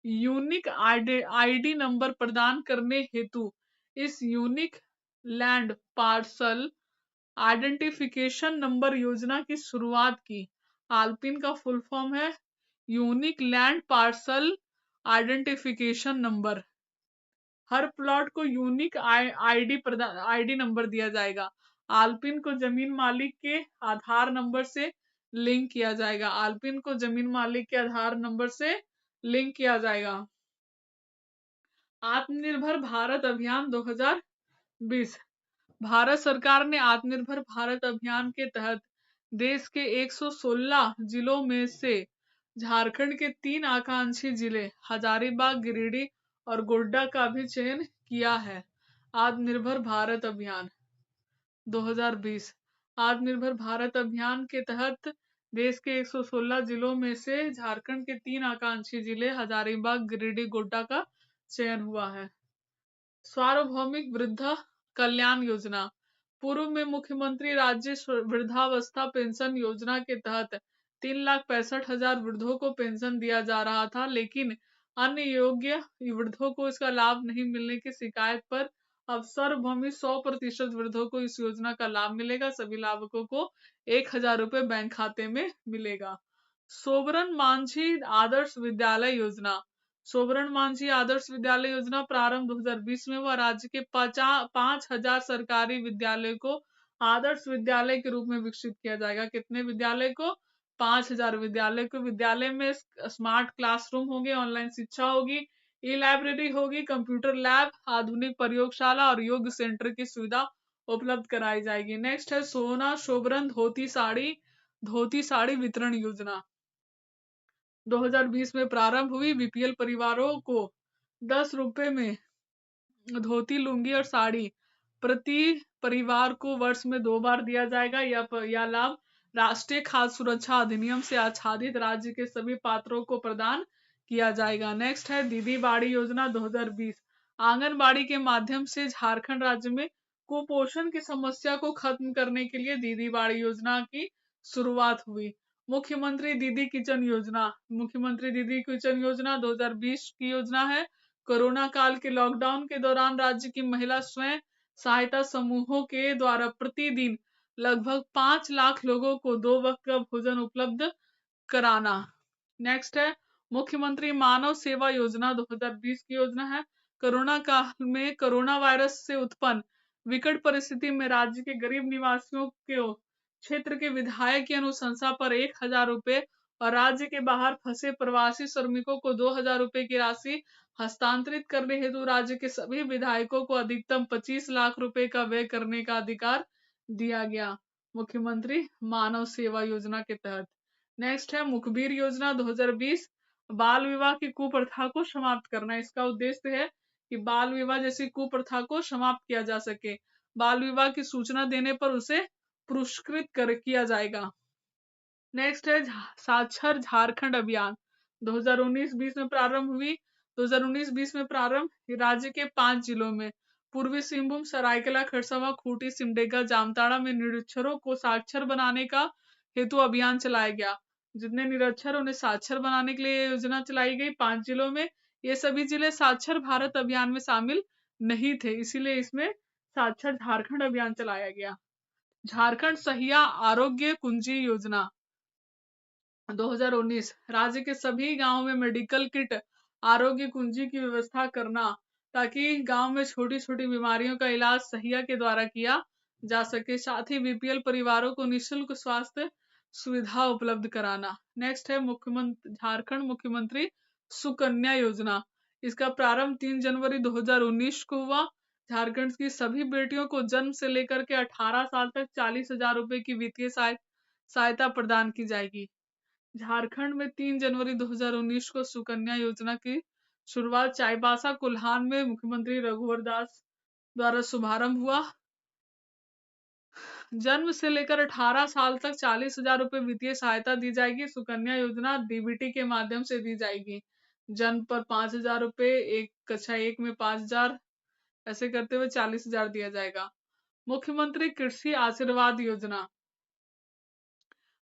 यूनिक आईडी नंबर प्रदान करने हेतु इस unique land parcel identification number योजना की शुरुआत की। आलपिन का फुल फॉर्म है unique land parcel identification number. हर प्लॉट को यूनिक आईडी नंबर दिया जाएगा। आलपिन को जमीन मालिक के आधार नंबर से लिंक किया जाएगा। आलपिन को जमीन मालिक के आधार नंबर से लिंक किया जाएगा। आत्मनिर्भर भारत अभियान 2020। भारत सरकार ने आत्मनिर्भर भारत अभियान के तहत देश के 116 जिलों में से झारखंड के 3 आकांक्षी जिले हजारीबाग, गिरिडीह और गोड्डा का भी चयन किया है। आत्मनिर्भर भारत अभियान 2020। आत्मनिर्भर भारत अभियान के तहत देश के 116 जिलों में से झारखंड के 3 आकांक्षी जिले हजारीबाग, गिरिडीह, गोड्डा का चयन हुआ है। सार्वभौमिक वृद्धा कल्याण योजना। पूर्व में मुख्यमंत्री राज्य वृद्धावस्था पेंशन योजना के तहत 3,65,000 वृद्धों को पेंशन दिया जा रहा था, लेकिन अन्य योग्य वृद्धों को इसका लाभ नहीं मिलने की शिकायत पर अब सार्वभौमिक 100% वृद्धों को इस योजना का लाभ मिलेगा। सभी लाभुकों को 1,000 रुपए बैंक खाते में मिलेगा। सोबरन मांझी आदर्श विद्यालय योजना। सोबरन मांझी आदर्श विद्यालय योजना प्रारंभ 2020 में हुआ। राज्य के 5,000 सरकारी विद्यालय को आदर्श विद्यालय के रूप में विकसित किया जाएगा। कितने विद्यालय को? 5,000 विद्यालय को। विद्यालय में स्मार्ट क्लासरूम होंगे, ऑनलाइन शिक्षा होगी, ई लाइब्रेरी होगी, कंप्यूटर लैब, आधुनिक प्रयोगशाला और योग सेंटर की सुविधा उपलब्ध कराई जाएगी। नेक्स्ट है सोना शोभरन धोती साड़ी वितरण योजना। 2020 में प्रारंभ हुई। बीपीएल परिवारों को 10 रुपए में धोती, लुंगी और साड़ी प्रति परिवार को वर्ष में 2 बार दिया जाएगा। यह लाभ राष्ट्रीय खाद्य सुरक्षा अधिनियम से आच्छादित राज्य के सभी पात्रों को प्रदान किया जाएगा। नेक्स्ट है दीदी बाड़ी योजना 2020। आंगनबाड़ी के माध्यम से झारखंड राज्य में कुपोषण की समस्या को खत्म करने के लिए दीदी बाड़ी योजना की शुरुआत हुई। मुख्यमंत्री दीदी किचन योजना। मुख्यमंत्री दीदी किचन योजना 2020 की योजना है। कोरोना काल के लॉकडाउन के दौरान राज्य की महिला स्वयं सहायता समूहों के द्वारा प्रतिदिन लगभग 5 लाख लोगों को 2 वक्त का भोजन उपलब्ध कराना। नेक्स्ट है मुख्यमंत्री मानव सेवा योजना 2020 की योजना है। कोरोना काल में कोरोना वायरस से उत्पन्न विकट परिस्थिति में राज्य के गरीब निवासियों को क्षेत्र के विधायक की अनुशंसा पर 1,000 रुपए और राज्य के बाहर फंसे प्रवासी श्रमिकों को 2,000 रुपए की राशि हस्तांतरित करने हेतु राज्य के सभी विधायकों को अधिकतम 25 लाख रुपए का व्यय करने का अधिकार दिया गया। मुख्यमंत्री मानव सेवा योजना के तहत। नेक्स्ट है मुखबिर योजना 2020। बाल विवाह की कुप्रथा को समाप्त करना। इसका उद्देश्य है कि बाल विवाह जैसी कुप्रथा को समाप्त किया जा सके। बाल विवाह की सूचना देने पर उसे पुरस्कृत किया जाएगा। नेक्स्ट है साक्षर झारखंड अभियान 2019-20 में प्रारंभ हुई। 2019-20 में प्रारंभ राज्य के 5 जिलों में पूर्वी सिंहभूम, सरायकेला खरसावां, खूंटी, सिमडेगा, जामताड़ा में निरक्षरों को साक्षर बनाने का हेतु अभियान चलाया गया। जितने निरक्षर उन्हें साक्षर बनाने के लिए योजना चलाई गई 5 जिलों में। ये सभी जिले साक्षर भारत अभियान में शामिल नहीं थे, इसीलिए इसमें साक्षर झारखंड अभियान चलाया गया। झारखंड सहिया आरोग्य कुंजी योजना 2019 राज्य के सभी गांवों में मेडिकल किट आरोग्य कुंजी की व्यवस्था करना, ताकि गांव में छोटी छोटी बीमारियों का इलाज सहिया के द्वारा किया जा सके। साथ ही बीपीएल परिवारों को निःशुल्क स्वास्थ्य सुविधा उपलब्ध कराना। नेक्स्ट है झारखंड मुख्यमंत्री सुकन्या योजना। इसका प्रारंभ 3 जनवरी 2019 को हुआ। झारखंड की सभी बेटियों को जन्म से लेकर के 18 साल तक 40,000 रुपए की वित्तीय सहायता प्रदान की जाएगी। झारखंड में 3 जनवरी 2019 को सुकन्या योजना की शुरुआत चाईबासा कुल्हान में मुख्यमंत्री रघुवर दास द्वारा शुभारंभ हुआ। जन्म से लेकर 18 साल तक 40,000 रुपए वित्तीय सहायता दी जाएगी। सुकन्या योजना डीबीटी के माध्यम से दी जाएगी। जन्म पर 5,000 रुपए, एक कक्षा 1 में 5,000, ऐसे करते हुए 40,000 दिया जाएगा। मुख्यमंत्री कृषि आशीर्वाद योजना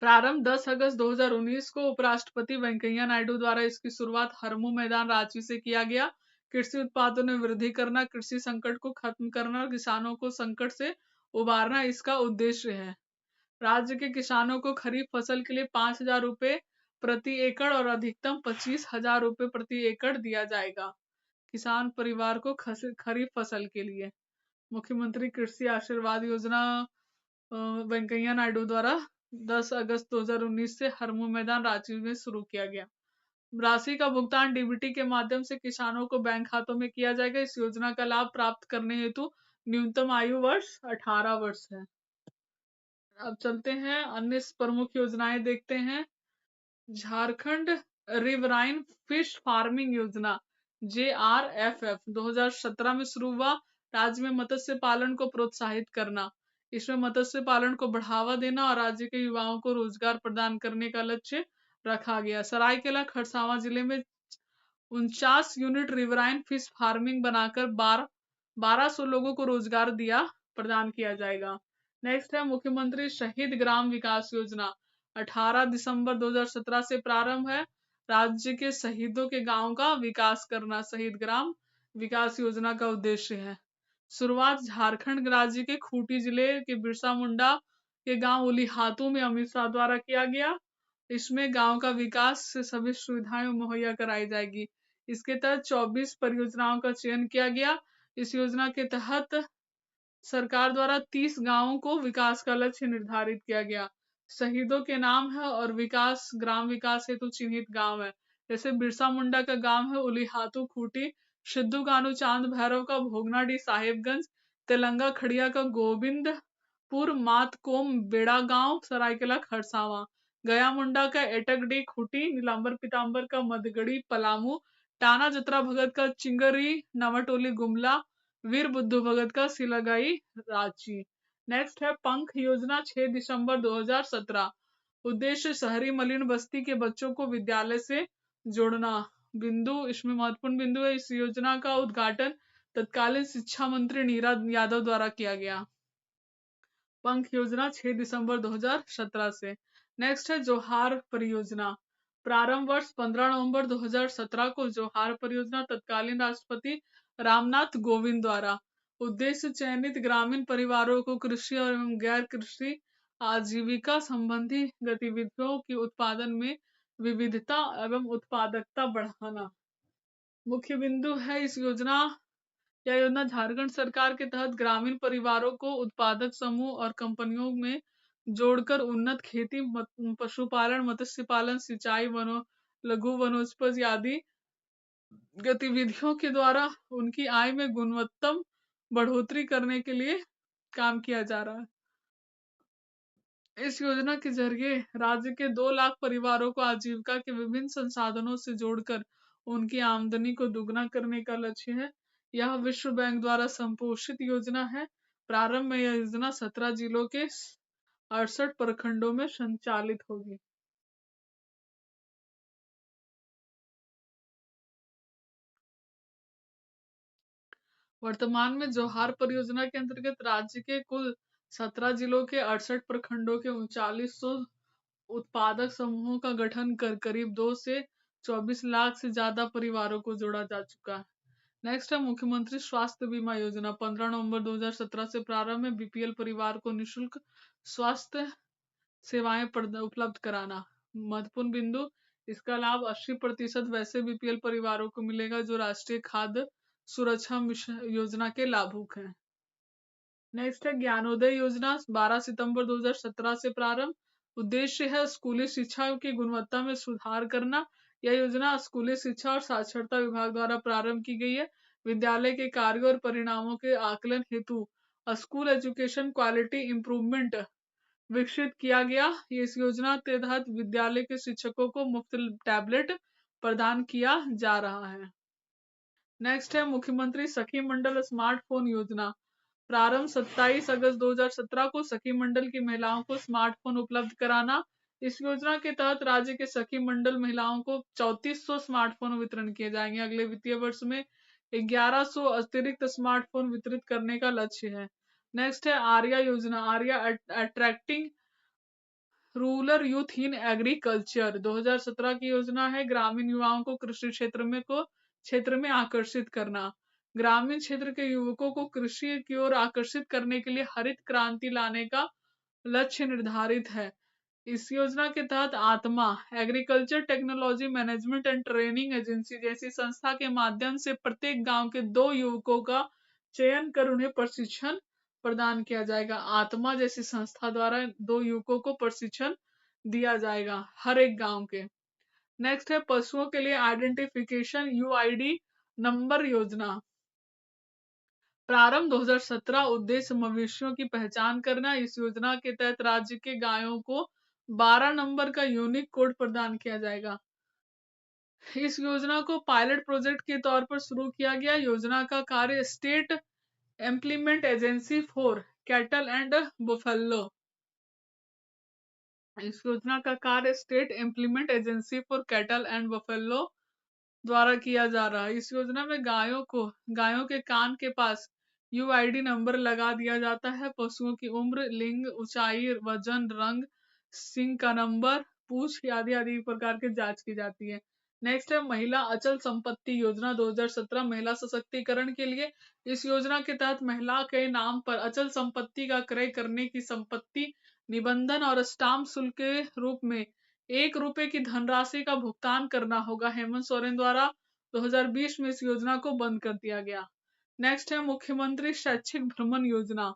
प्रारंभ 10 अगस्त 2019 को उपराष्ट्रपति वेंकैया नायडू द्वारा इसकी शुरुआत हरमू मैदान रांची से किया गया। कृषि उत्पादों में वृद्धि करना, कृषि संकट को खत्म करना और किसानों को संकट से उबारना इसका उद्देश्य है। राज्य के किसानों को खरीफ फसल के लिए 5,000 रुपए प्रति एकड़ और अधिकतम 25,000 रुपए प्रति एकड़ दिया जाएगा किसान परिवार को खरीफ फसल के लिए। मुख्यमंत्री कृषि आशीर्वाद योजना वेंकैया नायडू द्वारा 10 अगस्त 2019 से हरमू मैदान रांची में शुरू किया गया। राशि का भुगतान डीबीटी के माध्यम से किसानों को बैंक खातों में किया जाएगा। इस योजना का लाभ प्राप्त करने हेतु न्यूनतम आयु वर्ष 18 वर्ष है। अब चलते हैं अन्य प्रमुख योजनाएं देखते हैं। झारखंड रिवराइन फिश फार्मिंग योजना JRFF 2017 में शुरू हुआ। राज्य में मत्स्य पालन को प्रोत्साहित करना, इसमें मत्स्य पालन को बढ़ावा देना और राज्य के युवाओं को रोजगार प्रदान करने का लक्ष्य रखा गया। सरायकेला खरसावां जिले में 49 यूनिट रिवराइन फिश फार्मिंग बनाकर 1200 लोगों को रोजगार प्रदान किया जाएगा। नेक्स्ट है मुख्यमंत्री शहीद ग्राम विकास योजना 18 दिसंबर 2017 से प्रारंभ है। राज्य के शहीदों के गांव का विकास करना शहीद ग्राम विकास योजना का उद्देश्य है। शुरुआत झारखंड राज्य के खूंटी जिले के बिरसा मुंडा के गांव उलीहातू में अमित शाह द्वारा किया गया। इसमें गांव का विकास से सभी सुविधाएं मुहैया कराई जाएगी। इसके तहत 24 परियोजनाओं का चयन किया गया। इस योजना के तहत सरकार द्वारा 30 गांवों को विकास का लक्ष्य निर्धारित किया गया। शहीदों के नाम है और विकास ग्राम विकास हेतु चिन्हित गांव है। जैसे बिरसा मुंडा का गांव है उलीहातू खूंटी, सिद्धू कानू चांद भैरव का भोगनाडी साहेबगंज, तेलंगा खड़िया का गोविंदपुर मातकोम बेड़ा गांव सरायकेला खरसावां, गया मुंडा का एटकडी खूंटी, नीलांबर पीतांबर का मदगड़ी पलामू, टाना जतरा भगत का चिंगरी नवटोली गुमला, वीर बुद्धू भगत का सिलगाई रांची। नेक्स्ट है पंख योजना 6 दिसंबर 2017। उद्देश्य शहरी मलिन बस्ती के बच्चों को विद्यालय से जोड़ना। बिंदु इसमें महत्वपूर्ण बिंदु है, इस योजना का उद्घाटन तत्कालीन शिक्षा मंत्री नीरज यादव द्वारा किया गया। पंख योजना 6 दिसंबर 2017 से। नेक्स्ट है जोहार परियोजना। प्रारंभ वर्ष 15 नवंबर 2017 को जोहार परियोजना तत्कालीन राष्ट्रपति रामनाथ कोविंद द्वारा। उद्देश्य चयनित ग्रामीण परिवारों को कृषि एवं गैर कृषि आजीविका संबंधी गतिविधियों की उत्पादन में विविधता एवं उत्पादकता बढ़ाना। मुख्य बिंदु है इस योजना यह योजना झारखंड सरकार के तहत ग्रामीण परिवारों को उत्पादक समूह और कंपनियों में जोड़कर उन्नत खेती, पशुपालन, मत्स्य पालन, सिंचाई, लघु वनोपज आदि गतिविधियों के द्वारा उनकी आय में गुणवत्ता बढ़ोतरी करने के लिए काम किया जा रहा है। इस योजना के जरिए राज्य के 2 लाख परिवारों को आजीविका के विभिन्न संसाधनों से जोड़कर उनकी आमदनी को दुगना करने का लक्ष्य है। यह विश्व बैंक द्वारा संपोषित योजना है। प्रारंभ में यह योजना 17 जिलों के 68 प्रखंडों में संचालित होगी। वर्तमान में जौहार परियोजना के अंतर्गत राज्य के कुल 17 जिलों के 68 प्रखंडों के 3900 उत्पादक समूहों का गठन कर करीब 2 से 24 लाख से ज्यादा परिवारों को जोड़ा जा चुका है। नेक्स्ट है मुख्यमंत्री स्वास्थ्य बीमा योजना। 15 नवंबर 2017 से प्रारंभ में बीपीएल परिवार को निःशुल्क स्वास्थ्य सेवाएं उपलब्ध कराना महत्वपूर्ण बिंदु। इसका लाभ 80% वैसे बीपीएल परिवारों को मिलेगा जो राष्ट्रीय खाद्य सुरक्षा मिशन योजना के लाभुक हैं। नेक्स्ट है ज्ञानोदय योजना। 12 सितंबर 2017 से प्रारंभ। उद्देश्य है स्कूली शिक्षा की गुणवत्ता में सुधार करना। यह योजना स्कूली शिक्षा और साक्षरता विभाग द्वारा प्रारंभ की गई है। विद्यालय के कार्यों और परिणामों के आकलन हेतु स्कूल एजुकेशन क्वालिटी इंप्रूवमेंट विकसित किया गया। इस योजना के तहत विद्यालय के शिक्षकों को मुफ्त टैबलेट प्रदान किया जा रहा है। नेक्स्ट है मुख्यमंत्री सखी मंडल स्मार्टफोन योजना। प्रारंभ 27 अगस्त 2017 को सखी मंडल की महिलाओं को स्मार्टफोन उपलब्ध कराना। इस योजना के तहत राज्य के सखी मंडल महिलाओं को 3400 स्मार्टफोन वितरण किए जाएंगे। अगले वित्तीय वर्ष में 1100 अतिरिक्त स्मार्टफोन वितरित करने का लक्ष्य है। नेक्स्ट है आर्या योजना। Arya attracting rural youth in agriculture 2017 की योजना है। ग्रामीण युवाओं को कृषि क्षेत्र में आकर्षित करना। ग्रामीण क्षेत्र के युवकों को कृषि की ओर आकर्षित करने के लिए हरित क्रांति लाने का लक्ष्य निर्धारित है। इस योजना के तहत आत्मा agriculture technology management and training agency जैसी संस्था के माध्यम से प्रत्येक गांव के 2 युवकों का चयन कर उन्हें प्रशिक्षण प्रदान किया जाएगा। आत्मा जैसी संस्था द्वारा 2 युवकों को प्रशिक्षण दिया जाएगा हर एक गांव के। नेक्स्ट है पशुओं के लिए आइडेंटिफिकेशन यूआईडी नंबर योजना। प्रारंभ 2017। उद्देश्य मवेशियों की पहचान करना। इस योजना के तहत राज्य के गायों को 12 नंबर का यूनिक कोड प्रदान किया जाएगा। इस योजना को पायलट प्रोजेक्ट के तौर पर शुरू किया गया। योजना का कार्य state implement agency for cattle and buffalo. इस योजना का कार्य state implement agency for cattle and buffalo द्वारा किया जा रहा है। इस योजना में गायों के कान के पास यूआईडी नंबर लगा दिया जाता है। पशुओं की उम्र, लिंग, ऊंचाई, वजन, रंग, सींग का नंबर, पूंछ आदि आदि प्रकार की जांच की जाती है। नेक्स्ट है महिला अचल संपत्ति योजना 2017। महिला सशक्तिकरण के लिए इस योजना के तहत महिला के नाम पर अचल संपत्ति का क्रय करने की संपत्ति निबंधन और स्टाम्प शुल्क के रूप में ₹1 की धनराशि का भुगतान करना होगा। हेमंत सोरेन द्वारा 2020 में इस योजना को बंद कर दिया गया। नेक्स्ट है मुख्यमंत्री शैक्षिक भ्रमण योजना।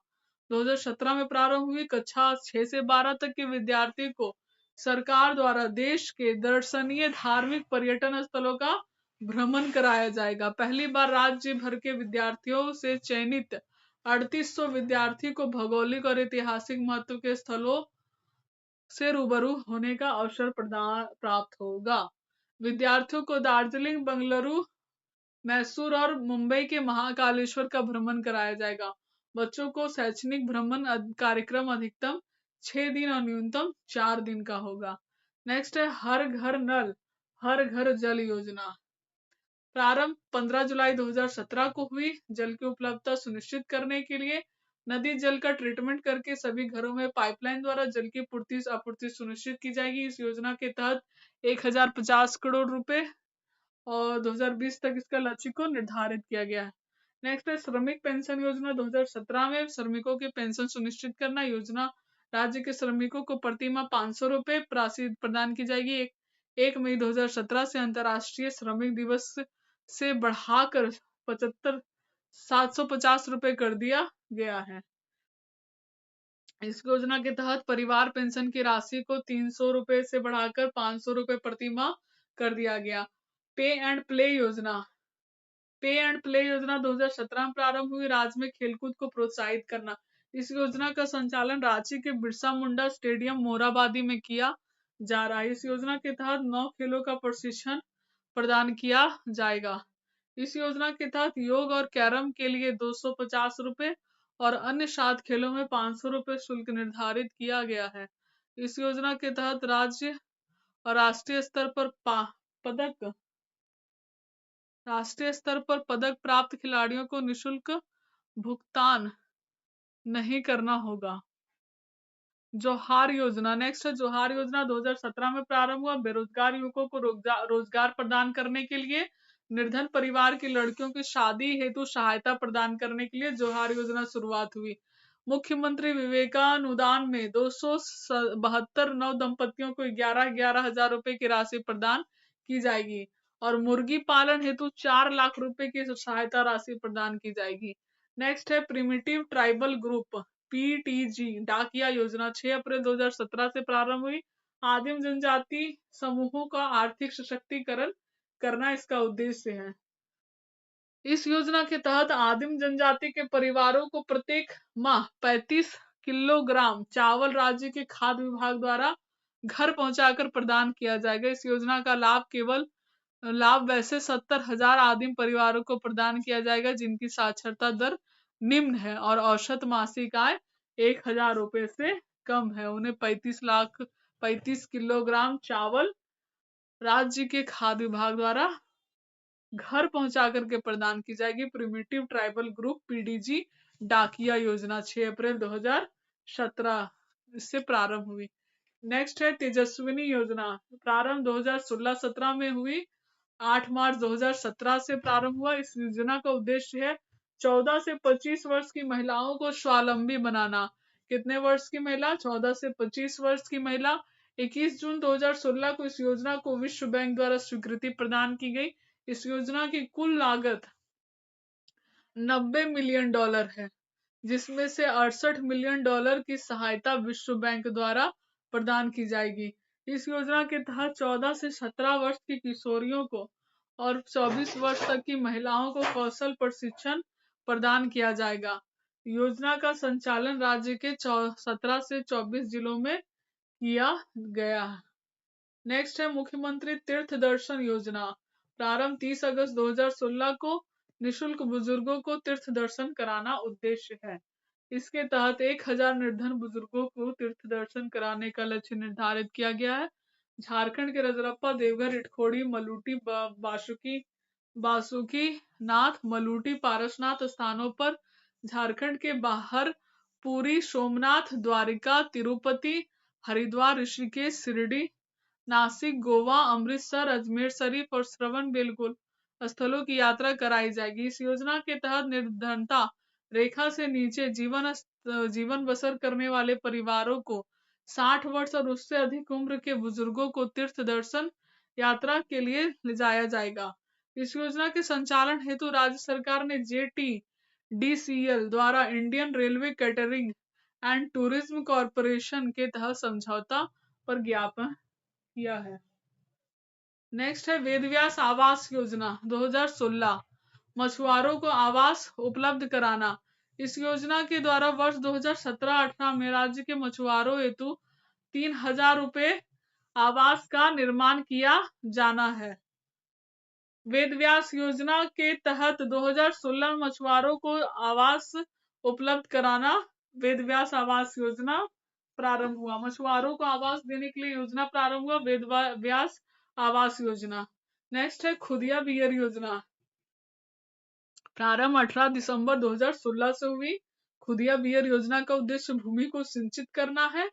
2017 में प्रारंभ हुई। कक्षा 6 से 12 तक के विद्यार्थी को सरकार द्वारा देश के दर्शनीय धार्मिक पर्यटन स्थलों का भ्रमण कराया जाएगा। पहली बार राज्य भर के विद्यार्थियों से चयनित 3800 विद्यार्थी को भौगोलिक और ऐतिहासिक महत्व के स्थलों से रूबरू होने का अवसर प्राप्त होगा। विद्यार्थियों को दार्जिलिंग, बेंगलुरु, मैसूर और मुंबई के महाकालेश्वर का भ्रमण कराया जाएगा। बच्चों को शैक्षणिक भ्रमण कार्यक्रम अधिकतम 6 दिन और न्यूनतम 4 दिन का होगा। नेक्स्ट है हर घर नल हर घर जल योजना। प्रारंभ 15 जुलाई 2017 को हुई। जल की उपलब्धता सुनिश्चित करने के लिए नदी जल का ट्रीटमेंट करके सभी घरों में पाइपलाइन द्वारा जल की आपूर्ति सुनिश्चित की जाएगी। इस योजना के तहत 1050 करोड़ रुपए और 2020 तक इसका लक्ष्य को निर्धारित किया गया है। नेक्स्ट है श्रमिक पेंशन योजना। 2017 में श्रमिकों की पेंशन सुनिश्चित करना। योजना राज्य के श्रमिकों को प्रति माह 500 रुपए राशि प्रदान की जाएगी। 1 मई 2017 से अंतर्राष्ट्रीय श्रमिक दिवस से बढ़ाकर 750 रुपए कर दिया गया है। इस योजना के तहत परिवार पेंशन की राशि को 300 रुपए से बढ़ाकर 500 रुपए प्रति माह कर दिया गया। पे एंड प्ले योजना। पे एंड प्ले योजना 2017 में प्रारंभ हुई। राज्य में खेलकूद को प्रोत्साहित करना। इस योजना का संचालन रांची के बिरसा मुंडा स्टेडियम मोराबादी में किया जा रहा है। इस योजना के तहत 9 खेलों का प्रशिक्षण प्रदान किया जाएगा। इस योजना के तहत योग और कैरम के लिए 250 रुपए और अन्य 7 खेलों में 500 रुपये शुल्क निर्धारित किया गया है। इस योजना के तहत राज्य और राष्ट्रीय स्तर पर पदक प्राप्त खिलाड़ियों को निशुल्क भुगतान नहीं करना होगा। जोहार योजना, नेक्स्ट है जोहार योजना 2017 में प्रारंभ हुआ। बेरोजगार युवकों को रोजगार प्रदान करने के लिए निर्धन परिवार की लड़कियों की शादी हेतु सहायता प्रदान करने के लिए जोहार योजना शुरुआत हुई। मुख्यमंत्री विवेकानुदान में 272 नव दंपतियों को 11,11 हजार रुपए की राशि प्रदान की जाएगी और मुर्गी पालन हेतु 4 लाख रुपए की सहायता राशि प्रदान की जाएगी। नेक्स्ट है प्रिमिटिव ट्राइबल ग्रुप पीटीजी डाकिया योजना 6 अप्रैल 2017 से प्रारंभ हुई। आदिम जनजाति समूहों का आर्थिक सशक्तिकरण करना इसका उद्देश्य है। इस योजना के तहत आदिम जनजाति के परिवारों को प्रत्येक माह 35 किलोग्राम चावल राज्य के खाद्य विभाग द्वारा घर पहुंचाकर प्रदान किया जाएगा। इस योजना का लाभ वैसे 70,000 आदिम परिवारों को प्रदान किया जाएगा जिनकी साक्षरता दर निम्न है और औसत मासिक आय 1,000 रुपए से कम है। उन्हें 35 किलोग्राम चावल राज्य के खाद्य विभाग द्वारा घर पहुंचा करके प्रदान की जाएगी। प्रिमिटिव ट्राइबल ग्रुप पीडीजी डाकिया योजना 6 अप्रैल 2017 इससे प्रारंभ हुई। नेक्स्ट है तेजस्विनी योजना, प्रारंभ 2016-17 में हुई। 8 मार्च 2017 से प्रारंभ हुआ। इस योजना का उद्देश्य है 14 से 25 वर्ष की महिलाओं को स्वावलंबी बनाना। कितने वर्ष की महिला? 14 से 25 वर्ष की महिला। 21 जून 2016 को इस योजना को विश्व बैंक द्वारा स्वीकृति प्रदान की गई। इस योजना की कुल लागत $90 मिलियन है, जिसमें से $68 मिलियन की सहायता विश्व बैंक द्वारा प्रदान की जाएगी। इस योजना के तहत 14 से 17 वर्ष की किशोरियों को और 24 वर्ष तक की महिलाओं को कौशल प्रशिक्षण प्रदान किया जाएगा। योजना का संचालन राज्य के 17 से 24 जिलों में किया गया है। नेक्स्ट है मुख्यमंत्री तीर्थ दर्शन योजना, प्रारंभ 30 अगस्त 2016 को। निशुल्क बुजुर्गों को तीर्थ दर्शन कराना उद्देश्य है। इसके तहत 1,000 निर्धन बुजुर्गों को तीर्थ दर्शन कराने का लक्ष्य निर्धारित किया गया है। झारखंड के रजरप्पा, देवघर, इटखोड़ी, मलूटी, बासुकी नाथ, मलूटी, पारसनाथ स्थानों पर झारखंड के बाहर पुरी, सोमनाथ, द्वारिका, तिरुपति, हरिद्वार, ऋषिकेश, शिरडी, नासिक, गोवा, अमृतसर, अजमेर शरीफ और श्रवण बेलगोल स्थलों की यात्रा कराई जाएगी। इस योजना के तहत निर्धनता रेखा से नीचे जीवन बसर करने वाले परिवारों को 60 वर्ष और उससे अधिक उम्र के बुजुर्गों को तीर्थ दर्शन यात्रा के लिए ले जाया जाएगा। इस योजना के संचालन हेतु राज्य सरकार ने JTDCL द्वारा Indian railway catering and tourism corporation के तहत समझौता पर ज्ञापन किया है। नेक्स्ट है वेदव्यास आवास योजना 2016, मछुआरों को आवास उपलब्ध कराना। इस योजना के द्वारा वर्ष 2017-18 में राज्य के मछुआरों हेतु 3,000 रुपए आवास का निर्माण किया जाना है। वेदव्यास योजना के तहत 2016 में मछुआरों को आवास उपलब्ध कराना वेदव्यास आवास योजना प्रारंभ हुआ। मछुआरों को आवास देने के लिए योजना प्रारंभ हुआ, वेदव्यास आवास योजना। नेक्स्ट है खुदिया बियर योजना, प्रारंभ 18 दिसंबर 2016 से हुई। खुदिया बियर योजना का उद्देश्य भूमि को सिंचित करना है।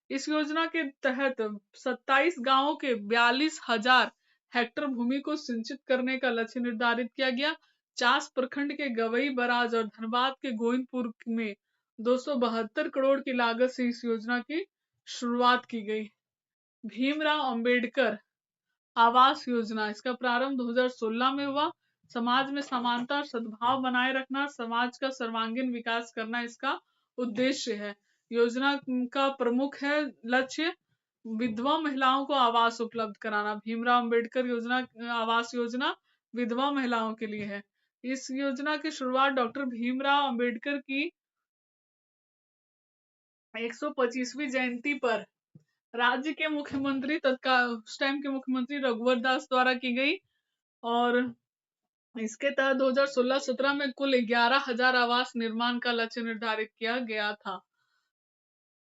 इस योजना के तहत 27 गांवों के 42,000 हेक्टेयर भूमि को सिंचित करने का लक्ष्य निर्धारित किया गया। चास प्रखंड के गवई बराज और धनबाद के गोविंदपुर में 272 करोड़ की लागत से इस योजना की शुरुआत की गई। भीमराव अंबेडकर आवास योजना, इसका प्रारंभ 2016 में हुआ। समाज में समानता और सद्भाव बनाए रखना, समाज का सर्वांगीण विकास करना इसका उद्देश्य है। योजना का प्रमुख है लक्ष्य विधवा महिलाओं को आवास उपलब्ध कराना। भीमराव अंबेडकर योजना आवास योजना विधवा महिलाओं के लिए है। इस योजना की शुरुआत डॉक्टर भीमराव अंबेडकर की 125वीं जयंती पर राज्य के मुख्यमंत्री तत्काल उस टाइम के मुख्यमंत्री रघुवर दास द्वारा की गई और इसके तहत 2016-17 में कुल 11,000 आवास निर्माण का लक्ष्य निर्धारित किया गया था।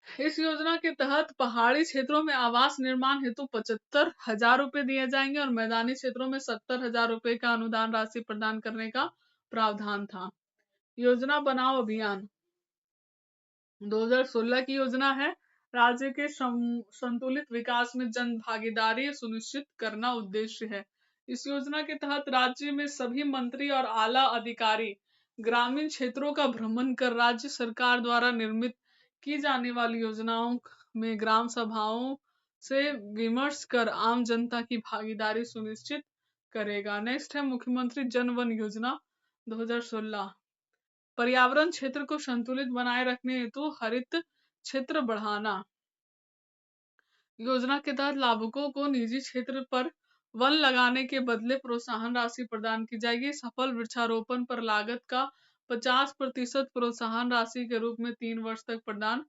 इस योजना के तहत पहाड़ी क्षेत्रों में आवास निर्माण हेतु 75,000 रुपए दिए जाएंगे और मैदानी क्षेत्रों में 70,000 रुपए का अनुदान राशि प्रदान करने का प्रावधान था। योजना बनाओ अभियान 2016 की योजना है। राज्य के संतुलित विकास में जन भागीदारी सुनिश्चित करना उद्देश्य है। इस योजना के तहत राज्य में सभी मंत्री और आला अधिकारी ग्रामीण क्षेत्रों का भ्रमण कर राज्य सरकार द्वारा निर्मित की जाने वाली योजनाओं में ग्राम सभाओं से विमर्श कर आम जनता की भागीदारी सुनिश्चित करेगा। नेक्स्ट है मुख्यमंत्री जन वन योजना 2016। पर्यावरण क्षेत्र को संतुलित बनाए रखने हेतु हरित क्षेत्र बढ़ाना। योजना के तहत लाभुकों को निजी क्षेत्र पर वन लगाने के बदले प्रोत्साहन राशि प्रदान की जाएगी। सफल वृक्षारोपण पर लागत का 50% प्रोत्साहन राशि के रूप में 3 वर्ष तक प्रदान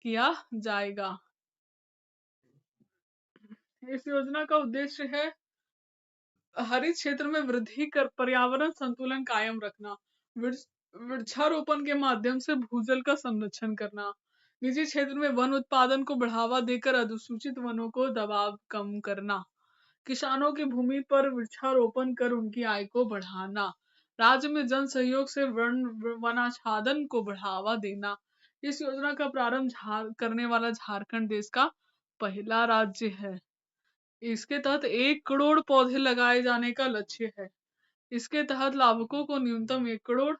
किया जाएगा। इस योजना का उद्देश्य है हरित क्षेत्र में वृद्धि कर पर्यावरण संतुलन कायम रखना, वृक्षारोपण के माध्यम से भूजल का संरक्षण करना, निजी क्षेत्र में वन उत्पादन को बढ़ावा देकर अधिसूचित वनों को दबाव कम करना, किसानों की भूमि पर वृक्षारोपण कर उनकी आय को बढ़ाना, राज्य में जन सहयोग से वनाच्छादन को बढ़ावा देना। इस योजना का प्रारंभ करने वाला झारखंड देश का पहला राज्य है। इसके तहत 1 करोड़ पौधे लगाए जाने का लक्ष्य है। इसके तहत लाभुकों को न्यूनतम 1 करोड़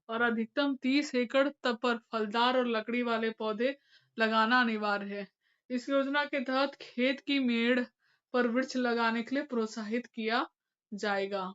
और अधिकतम 30 एकड़ तक पर फलदार और लकड़ी वाले पौधे लगाना अनिवार्य है। इस योजना के तहत खेत की मेड़ पर वृक्ष लगाने के लिए प्रोत्साहित किया जाएगा।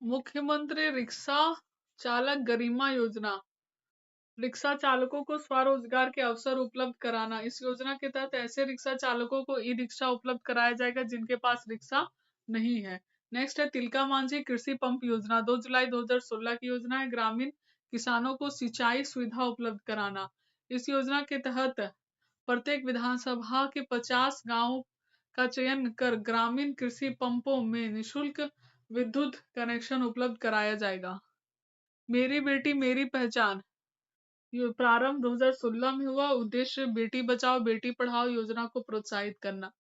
मुख्यमंत्री रिक्शा चालक गरिमा योजना, रिक्शा चालकों को स्वरोजगार के अवसर उपलब्ध कराना। इस योजना के तहत ऐसे रिक्शा चालकों को ई रिक्शा उपलब्ध कराया जाएगा जिनके पास रिक्शा नहीं है। नेक्स्ट है तिलका मांझी कृषि पंप योजना, 2 जुलाई 2016 की योजना है। ग्रामीण किसानों को सिंचाई सुविधा उपलब्ध कराना। इस योजना के तहत प्रत्येक विधानसभा के 50 गांवों का चयन कर ग्रामीण कृषि पंपों में निःशुल्क विद्युत कनेक्शन उपलब्ध कराया जाएगा। मेरी बेटी मेरी पहचान प्रारंभ 2016 में हुआ। उद्देश्य बेटी बचाओ बेटी पढ़ाओ योजना को प्रोत्साहित करना।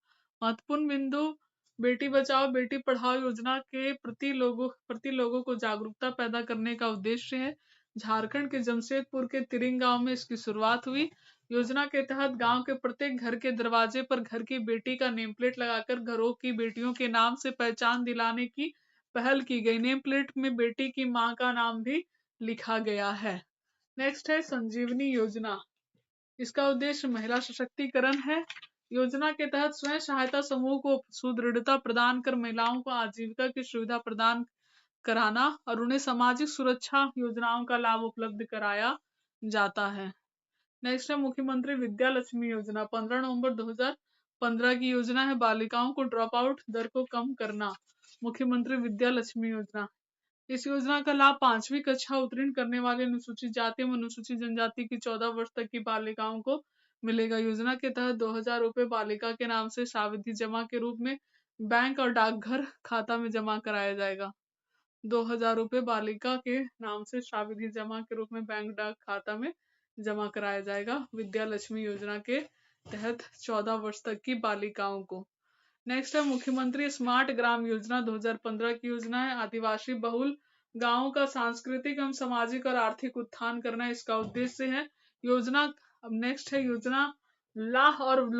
महत्वपूर्ण बिंदु बेटी बचाओ बेटी पढ़ाओ योजना के प्रति लोगों को जागरूकता पैदा करने का उद्देश्य है। झारखंड के जमशेदपुर के तिरिंग गांव में इसकी शुरुआत हुई। योजना के तहत गांव के प्रत्येक घर के दरवाजे पर घर की बेटी का नेम प्लेट लगाकर घरों की बेटियों के नाम से पहचान दिलाने की पहल की गई। नेम प्लेट में बेटी की मां का नाम भी लिखा गया है। नेक्स्ट है संजीवनी योजना। इसका उद्देश्य महिला सशक्तिकरण है। योजना के तहत स्वयं सहायता समूह को सुदृढ़ता प्रदान कर महिलाओं को आजीविका की सुविधा प्रदान कराना और उन्हें सामाजिक सुरक्षा योजनाओं का लाभ उपलब्ध कराया जाता है। नेक्स्ट है मुख्यमंत्री विद्या लक्ष्मी योजना, 15 नवंबर 2015 की योजना है। बालिकाओं को ड्रॉप आउट दर को कम करना। मुख्यमंत्री विद्या लक्ष्मी योजना, इस योजना का लाभ 5वीं कक्षा उत्तीर्ण करने वाले अनुसूचित जाति एवं अनुसूचित जनजाति की 14 वर्ष तक की बालिकाओं को मिलेगा। योजना के तहत 2,000 रुपए बालिका के नाम से सावधि जमा के रूप में बैंक और डाकघर खाता में जमा कराया जाएगा। 2,000 रुपए बालिका के नाम से सावधि जमा के रूप में बैंक डाक खाता में जमा कराया जाएगा विद्या लक्ष्मी योजना के तहत 14 वर्ष तक की बालिकाओं को। नेक्स्ट है मुख्यमंत्री स्मार्ट ग्राम योजना, 2015 की योजना है। आदिवासी बहुल गांवों का सांस्कृतिक एवं सामाजिक और आर्थिक उत्थान करना इसका उद्देश्य है। योजना अब नेक्स्ट है योजना लाह और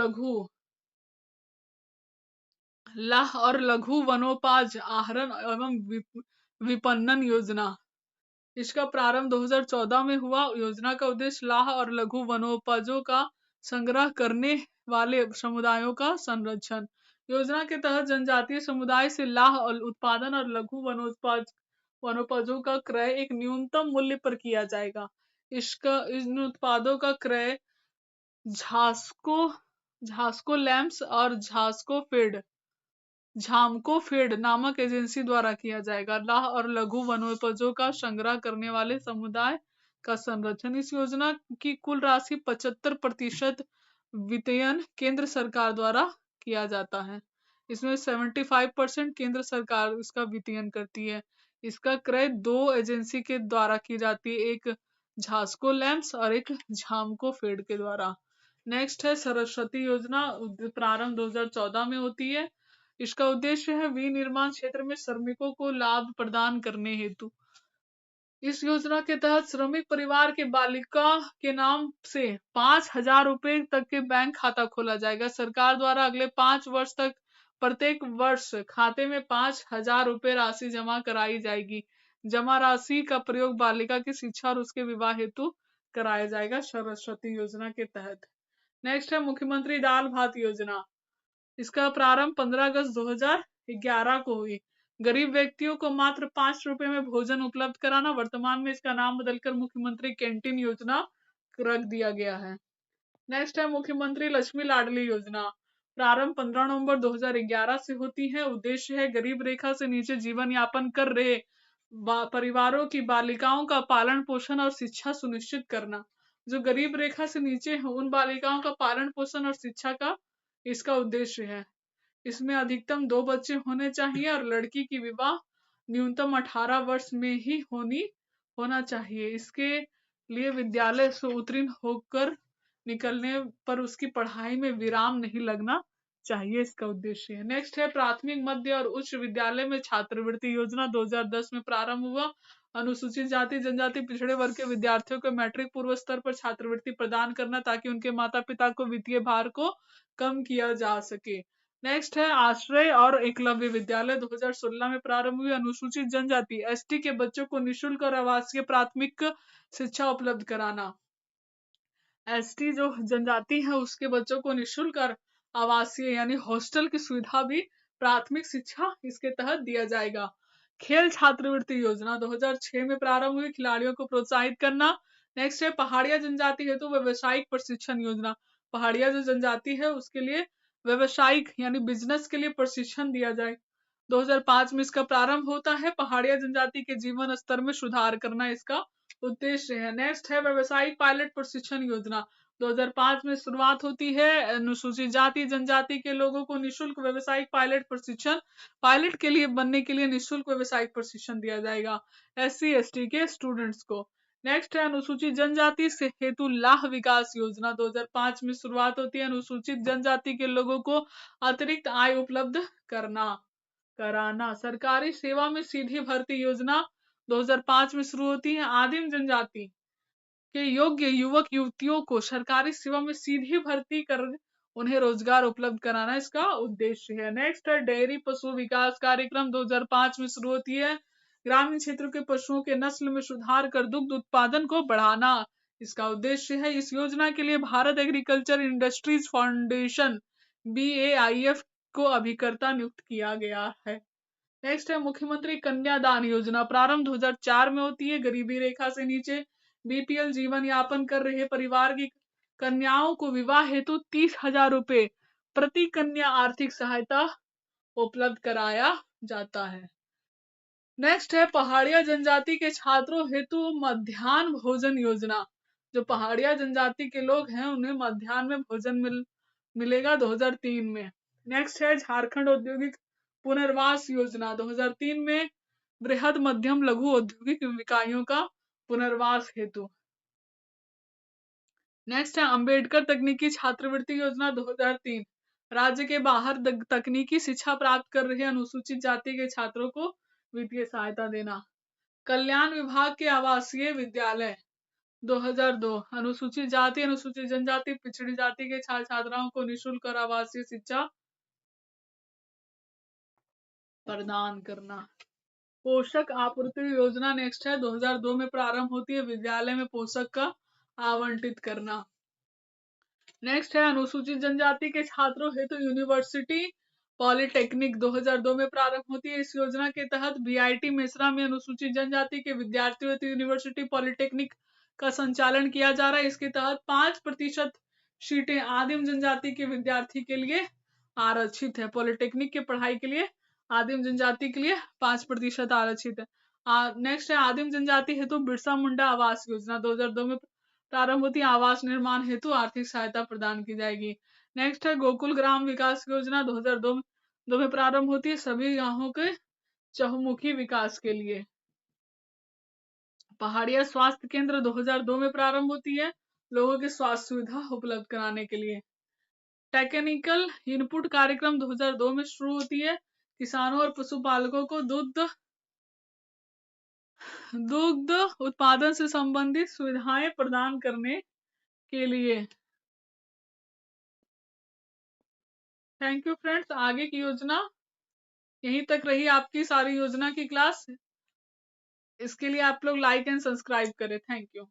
लघु वनोपज आहरण एवं विपणन योजना। इसका प्रारंभ 2014 में हुआ। योजना का उद्देश्य लाह और लघु वनोपजों का संग्रह करने वाले समुदायों का संरक्षण। योजना के तहत जनजातीय समुदाय से लाह और उत्पादन और लघु वनोपजों का क्रय एक न्यूनतम मूल्य पर किया जाएगा। इन उत्पादों का क्रय झास्को झास्को लैम्प्स और झामको फेड नामक एजेंसी द्वारा किया जाएगा। लाह और लघु वनोपजों का संग्रह करने वाले समुदाय का संरक्षण। इस योजना की कुल राशि 75% वित्तयन केंद्र सरकार द्वारा किया जाता है। इसमें 75% केंद्र सरकार इसका वित्तयन करती है। इसका क्रय 2 एजेंसी के द्वारा की जाती है, एक झास्को लैम्प्स और एक झामको फेड के द्वारा। नेक्स्ट है सरस्वती योजना, प्रारंभ 2014 में होती है। इसका उद्देश्य है विनिर्माण क्षेत्र में श्रमिकों को लाभ प्रदान करने हेतु। इस योजना के तहत श्रमिक परिवार के बालिका के नाम से 5,000 रुपए तक के बैंक खाता खोला जाएगा। सरकार द्वारा अगले 5 वर्ष तक प्रत्येक वर्ष खाते में 5,000 रुपए राशि जमा कराई जाएगी। जमा राशि का प्रयोग बालिका की शिक्षा और उसके विवाह हेतु कराया जाएगा सरस्वती योजना के तहत। नेक्स्ट है मुख्यमंत्री दाल भात योजना। इसका प्रारंभ 15 अगस्त 2011 को हुई। गरीब व्यक्तियों को मात्र 5 रुपए में भोजन उपलब्ध कराना। वर्तमान में इसका नाम बदलकर मुख्यमंत्री कैंटीन योजना रख दिया गया है। नेक्स्ट है मुख्यमंत्री लक्ष्मी लाडली योजना। प्रारंभ 15 नवंबर 2011 से होती है। उद्देश्य है गरीब रेखा से नीचे जीवन यापन कर रहे परिवारों की बालिकाओं का पालन पोषण और शिक्षा सुनिश्चित करना। जो गरीब रेखा से नीचे है उन बालिकाओं का पालन पोषण और शिक्षा का इसका उद्देश्य है। इसमें अधिकतम 2 बच्चे होने चाहिए और लड़की की विवाह न्यूनतम 18 वर्ष में ही होना चाहिए। इसके लिए विद्यालय से उत्तीर्ण होकर निकलने पर उसकी पढ़ाई में विराम नहीं लगना चाहिए, इसका उद्देश्य है। नेक्स्ट है प्राथमिक मध्य और उच्च विद्यालय में छात्रवृत्ति योजना, 2010 में प्रारंभ हुआ। अनुसूचित जाति जनजाति पिछड़े वर्ग के विद्यार्थियों को मैट्रिक पूर्व स्तर पर छात्रवृत्ति प्रदान करना ताकि उनके माता पिता को वित्तीय भार को कम किया जा सके। नेक्स्ट है आश्रय और एकलव्य विद्यालय, 2016 में प्रारंभ हुई। अनुसूचित जनजाति एसटी के बच्चों को निःशुल्क और आवासीय प्राथमिक शिक्षा उपलब्ध कराना। एसटी जो जनजाति है उसके बच्चों को निःशुल्क और आवासीय यानी हॉस्टल की सुविधा भी प्राथमिक शिक्षा इसके तहत दिया जाएगा। खेल छात्रवृत्ति योजना 2006 में प्रारंभ हुई। खिलाड़ियों को प्रोत्साहित करना। नेक्स्ट है पहाड़िया जनजाति हेतु व्यावसायिक प्रशिक्षण योजना। पहाड़िया जो जनजाति है उसके लिए व्यवसायिक यानी बिजनेस के लिए प्रशिक्षण दिया जाए। 2005 में इसका प्रारंभ होता है। पहाड़िया जनजाति के जीवन स्तर में सुधार करना इसका उद्देश्य है। नेक्स्ट है व्यवसायिक पायलट प्रशिक्षण योजना, 2005 में शुरुआत होती है। अनुसूचित जाति जनजाति के लोगों को निःशुल्क व्यवसायिक पायलट प्रशिक्षण पायलट के लिए बनने के लिए निःशुल्क व्यवसायिक प्रशिक्षण दिया जाएगा एससी एसटी के स्टूडेंट्स को। नेक्स्ट है अनुसूचित जनजाति से हेतु लाह विकास योजना, 2005 में शुरुआत होती है। अनुसूचित जनजाति के लोगों को अतिरिक्त आय उपलब्ध कराना। सरकारी सेवा में सीधी भर्ती योजना 2005 में शुरू होती है। आदिम जनजाति के योग्य युवक युवतियों को सरकारी सेवा में सीधी भर्ती कर उन्हें रोजगार उपलब्ध कराना इसका उद्देश्य है। नेक्स्ट है डेयरी पशु विकास कार्यक्रम, 2005 में शुरू होती है। ग्रामीण क्षेत्रों के पशुओं के नस्ल में सुधार कर दुग्ध उत्पादन को बढ़ाना इसका उद्देश्य है। इस योजना के लिए Bharat agriculture industries foundation BAIF को अभिकर्ता नियुक्त किया गया है। नेक्स्ट है मुख्यमंत्री कन्यादान योजना, प्रारंभ 2004 में होती है। गरीबी रेखा से नीचे BPL जीवन यापन कर रहे परिवार की कन्याओं को विवाह हेतु 30,000 रुपए प्रति कन्या आर्थिक सहायता उपलब्ध कराया जाता है। नेक्स्ट है पहाड़िया जनजाति के छात्रों हेतु मध्याह्न भोजन योजना। जो पहाड़िया जनजाति के लोग हैं उन्हें मध्याह्न में भोजन मिलेगा 2003 में। नेक्स्ट है झारखंड औद्योगिक पुनर्वास योजना, 2003 में बृहद मध्यम लघु औद्योगिक इकाइयों का पुनर्वास हेतु। नेक्स्ट है अंबेडकर तकनीकी छात्रवृत्ति योजना, 2003 राज्य के बाहर तकनीकी शिक्षा प्राप्त कर रहे अनुसूचित जाति के छात्रों को वित्तीय सहायता देना। कल्याण विभाग के आवासीय विद्यालय, 2002 अनुसूचित जाति अनुसूचित जनजाति पिछड़ी जाति के छात्राओं को निःशुल्क और आवासीय शिक्षा प्रदान करना। पोषक आपूर्ति योजना नेक्स्ट है, 2002 में प्रारंभ होती है। विद्यालय में पोषक का आवंटित करना। नेक्स्ट है अनुसूचित जनजाति के छात्रों हेतु यूनिवर्सिटी पॉलिटेक्निक, 2002 में प्रारंभ होती है। इस योजना के तहत BIT मेसरा में अनुसूचित जनजाति के विद्यार्थियों हेतु यूनिवर्सिटी पॉलिटेक्निक का संचालन किया जा रहा है। इसके तहत 5% सीटें आदिम जनजाति के विद्यार्थी के लिए आरक्षित है। पॉलिटेक्निक की पढ़ाई के लिए आदिम जनजाति के लिए 5% आरक्षित है। नेक्स्ट है आदिम जनजाति हेतु बिरसा मुंडा आवास योजना 2002 में प्रारंभ होती है। आवास निर्माण हेतु आर्थिक सहायता प्रदान की जाएगी। नेक्स्ट है गोकुल ग्राम विकास योजना 2002 में प्रारंभ होती है सभी गांवों के चहुमुखी विकास के लिए। पहाड़िया स्वास्थ्य केंद्र 2002 में प्रारंभ होती है लोगों की स्वास्थ्य सुविधा उपलब्ध कराने के लिए। टेक्निकल इनपुट कार्यक्रम 2002 में शुरू होती है किसानों और पशुपालकों को दुग्ध उत्पादन से संबंधित सुविधाएं प्रदान करने के लिए। Thank you friends. आगे की योजना यहीं तक रही आपकी सारी योजना की क्लास। इसके लिए आप लोग लाइक एंड सब्सक्राइब करें। Thank you.